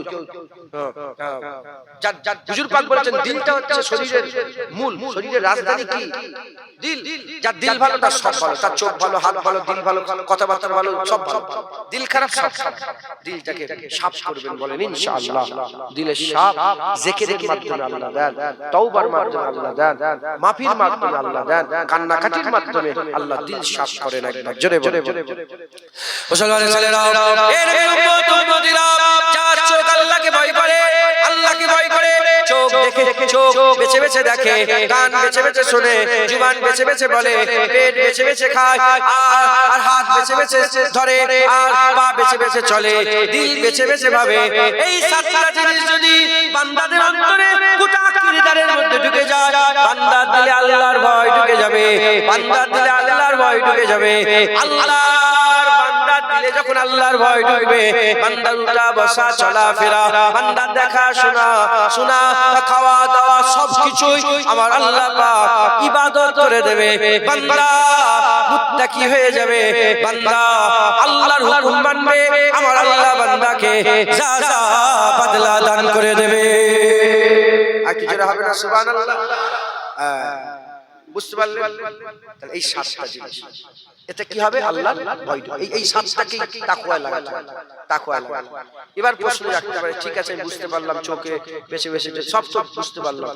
হুজুর পাক বলেছেন দিলটা হচ্ছে শরীরের মূল, শরীরের রাজধানী কি? দিল। যার দিল ভালো তার সব ভালো, তার চোখ ভালো, হাত ভালো, দিল ভালো, কথাবার্তা ভালো, সব ভালো। দিল খারাপ সব খারাপ। দিলটাকে সাফ করবেন বলেন ইনশাআল্লাহ। দিলের সাফ জিকিরের মাধ্যমে আল্লাহ দেন, তওবার মাধ্যমে আল্লাহ দেন, মাফির মাধ্যমে আল্লাহ দেন, কান্নাকাটির মাধ্যমে আল্লাহ দিল সাফ করেন। একবার জোরে বলে মুসলমান ছেলেরা, এর উম্মত উম্মতিরা, যার চোখ আল্লাহকে ভয় করে, আল্লাহকে ভয় করে, চোখ দেখে চোখ বেছে বেছে দেখে, কান বেছে বেছে শুনে, জুবান বেছে বেছে বলে, পেট বেছে বেছে খায়, আর হাত বেছে বেছে ধরে, আর পা বেছে বেছে চলে, দিল বেছে বেছে ভাবে। এই সাতটা জিনিস যদি বান্দাদের অন্তরে গোটা কিরদারের মধ্যে ঢুকে যায়, বান্দার দিলে আল্লাহর ভয় ঢুকে যাবে, বান্দার দিলে আল্লাহর ভয় ঢুকে যাবে। আল্লাহর বান্দার দিলে যখন আল্লাহর ভয় ঢুকবে, বান্দার উঠা বসা চলা ফেরা, বান্দার দেখা শোনা শোনা, খাওয়া দাওয়া সবকিছুই আমার আল্লাহ পাক ইবাদত করে দেবে। বান্দা মুত্তাকি হয়ে যাবে, বান্দা আল্লাহর হুকুম মানবে, আমার আল্লাহ বান্দাকে যা যা বদলা দান করে দেবে। আর কি জোরে হবে না সুবহানাল্লাহ? বুঝতে পারলেন? তাহলে এই সাতটা জিনিস, এটা কি হবে? আল্লাহর ভয়। এই সাতটাকে তাকওয়ায় লাগাতে হবে, তাকওয়ায় লাগাতে। এবার প্রশ্ন রাখতে পারে, ঠিক আছে আমি বুঝতে পারলাম, চোখে বেশি বেশি সব সব বুঝতে পারলাম,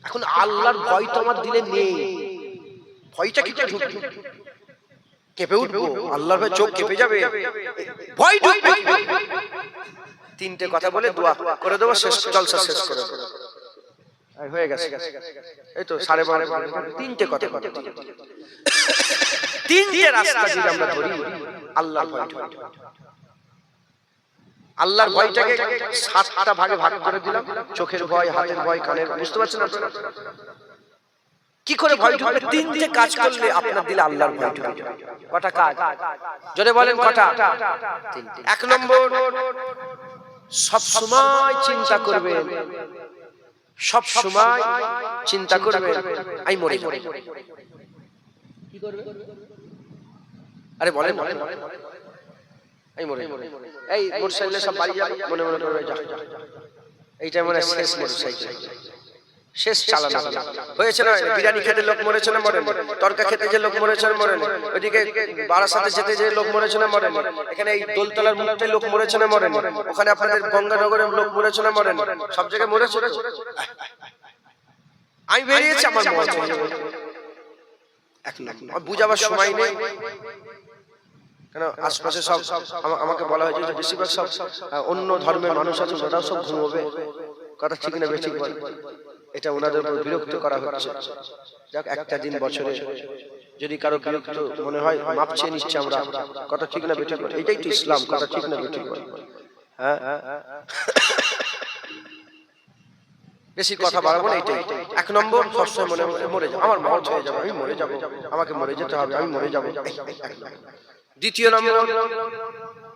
এখন আল্লাহর ভয় তো আমার দিলে নেই, ভয়টা কি ঢুকবে? কেঁপে উঠবো, আল্লাহর ভয় চোখ কেঁপে যাবে, ভয় ঢুকবে। তিনটে কথা বলে দোয়া করে দেবো, শেষ জলসা শেষ করে দেবো। হয়ে গেছে, এই তো 12:30। তিনটে কথা, তিনটে রাস্তা যদি আমরা ধরি আল্লাহর ভয়। আল্লাহর ভয়টাকে 7টা ভাগে ভাগ করে দিলাম, চোখের ভয়, হাতের ভয়, কানের, বুঝতে পারছেন আপনারা কি করে ভয় ঢুকবে? তিনটে কাজ করলে আপনার দিলে আল্লাহর ভয় ঢুকে। কটা কাজ? জোরে বলেন কটা? তিনটে। 1 নম্বর, সব সময় চিন্তা করবেন, সব সময় চিন্তা করবেন আমি মরে যাব। কি করবে? আরে বলেন, এই মরে এই মোটরসাইকেলে সব বাড়ি যাবে, মনে মনে করবে যা এইটা মনে শেষ মোটরসাইকেল, শেষ চালানো হয়েছে না? বিরিয়ানি খেতে লোক মরেছে না মরে? তরকা খেতে যে লোক মরেছে না মরে? ওইদিকে বারাসাতে যেতে যে লোক মরেছে না মরে? এখানে এই দোলতলার মুখে লোক মরেছে না মরে? ওখানে আপনাদের গঙ্গানগরের লোক মরেছে না মরে? সব জায়গায় মরেছে। আমি বেরিয়েছি, আমার মনে এখন বুঝাবার সময় নেই, কেন আশপাশে সব আমাকে বলা হয়েছে যে বেশিরভাগ সব অন্য ধর্মের মানুষ আছে, ওরাও সব ঘুমোবে। কথা ঠিক না বেঠিক? এটা ওনাদের উপর বিরক্ত করা হচ্ছে। যাক, একটা দিন বছরে যদি কারো বিরক্ত মনে হয়, মাপ চেয়ে নিচ্ছে আমরা। কথা ঠিক না বেঠিক? এটাই তো ইসলাম। কথা ঠিক না বেঠিক? হ্যাঁ, বেশি কথা বাড়াবো না, এটাই। 1 নম্বর, সবসময় মনে মনে মরে যাবো, আমার মত হয়ে যাবে, আমি মরে যাবো, আমাকে মরে যেতে হবে, আমি মরে যাবো। 2 নম্বর,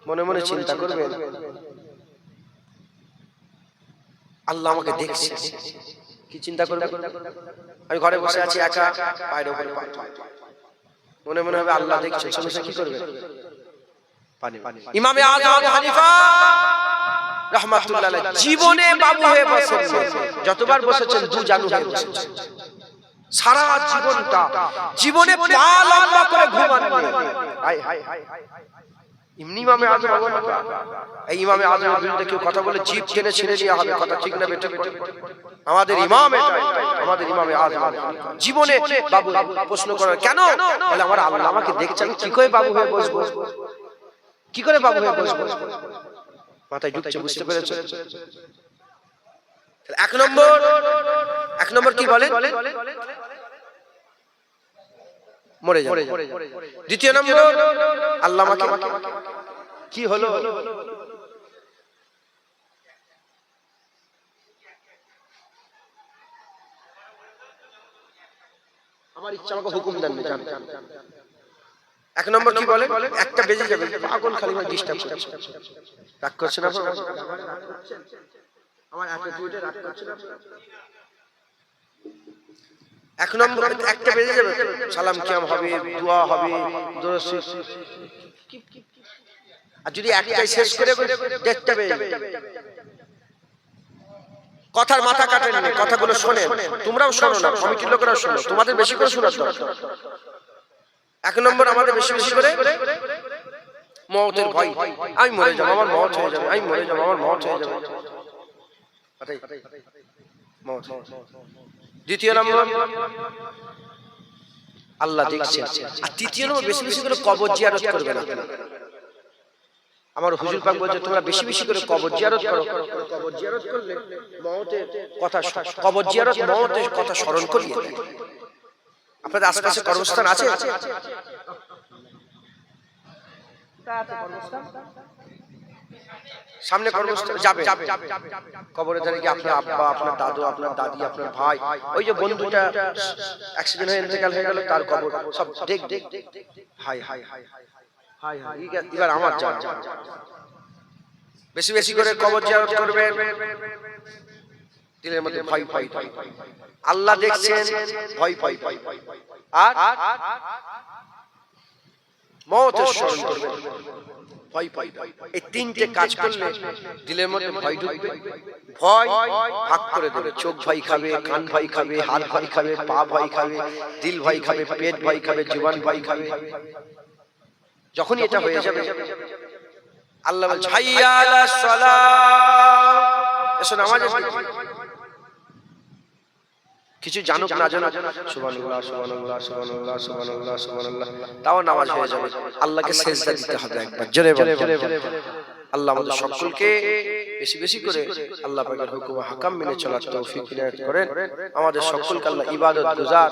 মনে মনে চিন্তা করবেন আল্লাহ আমাকে দেখছে। কি চিন্তা করবে? আমি ঘরে বসে আছি একা, পায়ের উপরে পা, মনে মনে হবে আল্লাহ দেখছে। সঙ্গে কি করবে? ইমামে আযম আবু হানিফা রাহমাতুল্লাহ আলাইহি জীবনে বাবু হয়ে বসেছেন, যতবার বসেছেন দু জানু হয়ে বসেছেন। সারা জীবনটা জীবনে পা লম্বা করে ঘুমান। ইমামে আযম, এই ইমামে আযমের বিরুদ্ধে কেউ কথা বলে জিভ টেনে ছিঁড়ে নেওয়া হবে। কথা ঠিক না বেঠিক? আমাদের ইমাম এটাই, আমাদের ইমামে আযম জীবনে বাবু। প্রশ্ন করেন কেন? বলে আমার আল্লাহ আমাকে দেখছে, আমি কি করে বাবু হয়ে বসবো? কি করে বাবু হয়ে বসবো? মাথায় ঢুকছে, বুঝতে পেরেছেন? 1 নম্বর কি বলেন? মরে যাবে। 2 নম্বর, আল্লাহ আমাকে কি হলো? আমার আমার ইচ্ছা আমাকে হুকুম দেন না জান। এক নম্বর কি বলে, একটা বেজে যাবে পাগল খালি মানে ডিস্টার্ব করছে, রাগ করছে না আমার অ্যাটিটিউডে রাগ করছে না। এক নম্বর একটা বেজে যাবে সালাম কিয়াম হবে, দোয়া হবে, দরুদ আর যদি একটাই শেষ করে দেখতে হবে কথার মাথা কাটেন না, কথাগুলো শোনেন, তোমরাও শোনো না, কমিটির লোকেরাও শোনো, তোমাদের বেশি করে শোনার দরকার। এক নম্বর আমাদের বেশি বেশি করে মওতের ভয়, আমি মরে যাব, আমার মওত হয়ে যাবে, আমি মরে যাব, আমার মওত হয়ে যাবে। দ্বিতীয় নম্বর আল্লাহ দেখছেন। আর তৃতীয় নম্বর বেশি বেশি করে কবর জিয়ারত করবে না। আমার হুজুর পাক বলছে তোমরা বেশি বেশি করে কবর জিয়ারত করো। কবর জিয়ারত করলে মওতের কথা, কবর জিয়ারত মওতের কথা স্মরণ করিয়ে দেয়। আপনাদের আশেপাশে কর্মস্থান আছে? সামনে কর্মস্থান যাবে, কবরে ধারে গিয়ে আপনার আব্বা, আপনার দাদু, আপনার দাদি, আপনার ভাই, ওই যে বন্ধুটা অ্যাক্সিডেন্ট হয়ে ইন্তেকাল হয়ে গেল তার কবর সব দেখ দেখ high high high high high এবার আমার জান। বেশি বেশি করে কবর জিয়ারত করবে, দিলের মধ্যে ভয় ভয় ভয়, আল্লাহ দেখছেন ভয় ভয় ভয়, আর মওতের স্মরণ করবে ভয় ভয়। এই তিনটে কাজ করলে দিলের মধ্যে ভয় ঢুকবে, ভয় ভাগ করে দেবে, চোখ ভয় খাবে, কান ভয় খাবে, হাত ভয় খাবে, পা ভয় খাবে, দিল ভয় খাবে, পেট ভয় খাবে, জীবন ভয় খাবে। যখনই এটা হয়ে যাবে আল্লাহ বলছে হাইয়া আলাস সালাহ, এসো নামাজে। কিছু জানুক না জানুক সুবহানাল্লাহ সুবহানাল্লাহ সুবহানাল্লাহ সুবহানাল্লাহ সুবহানাল্লাহ, তাও নামাজ হয়ে যাবে। আল্লাহকে সিজদা দিতে হবে একবার, জোরে বলে আল্লাহ আমাদের সকলকে বেশি বেশি করে আল্লাহ পাকের হুকুম ও হাকাম মেনে চলার তৌফিক ইনায়াত করেন। আমাদের সকলকে আল্লাহ ইবাদত গুজার,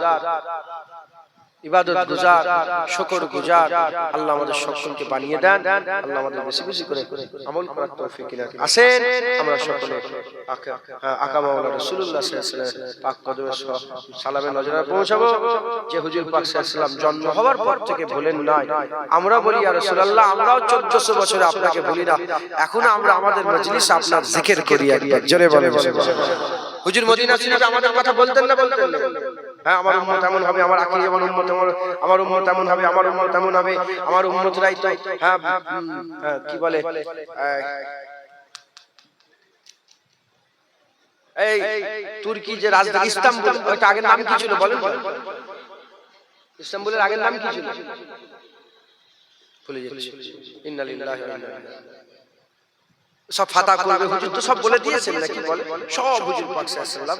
ইবাদত গুজার, শুকর গুজার আল্লাহ আমাদের সকলকে বানিয়ে দেন। আল্লাহ আমাদের বেশি বেশি করে আমল করার তৌফিক ইনায়াত করেন। আসেন আমরা সকলে আকা মাওলানা রাসূলুল্লাহ সাল্লাল্লাহু আলাইহি ওয়াসাল্লাম পাক কদমে সালামে নজরে পৌঁছাবো। যে হুজুর পাক সাল্লাল্লাহু আলাইহি ওয়াসাল্লাম জন্ম হওয়ার পর থেকে ভুলেন নাই। আমরা বলি ইয়া রাসূলুল্লাহ আমরাও 1400 বছরে আপনাকে ভুলি না, এখন আমরা আমাদের মজলিসে আপনার জিকির করি একবার, জোরে বলেন হুজুর মদিনা শরীফে আমাদের কথা বলতেন না, বলতেন না? হ্যাঁ, আমার উম্মত এমন হবে, আমার আখির এমন উম্মত, আমার উম্মত এমন হবে, আমার উম্মত এমন হবে, আমার উম্মতরাই তো হ্যাঁ কি বলে এই তুর্কি যে রাজধানী ইস্তাম্বুল, ওইটা আগের নাম কি ছিল বলেন? ইস্তাম্বুলের আগের নাম কি ছিল? ভুলে যাচ্ছি। ইন্না লিল্লাহি ওয়া ইন্না ইলাইহি রাজিউন। সব ফাতা করবে হুজুর তো সব বলে দিয়েছেন নাকি বলে, সব হুজুর পাক সাল্লাল্লাহু আলাইহি ওয়াসাল্লাম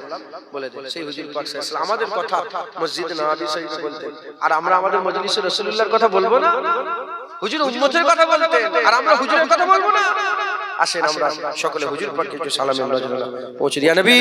বলে দেন। সেই হুজুর পাক সাল্লাল্লাহু আলাইহি ওয়াসাল্লাম আমাদের কথা মসজিদে নববী শরীফে বলতেন, আর আমরা আমাদের মজলিসে রাসূলুল্লাহর কথা বলবো না? হুজুর উম্মতের কথা বলতেন আর আমরা হুজুরের কথা বলবো না? আসেন আমরা সকলে হুজুর পাককে একটু সালামে নজর পৌঁছে দিয়া নবী।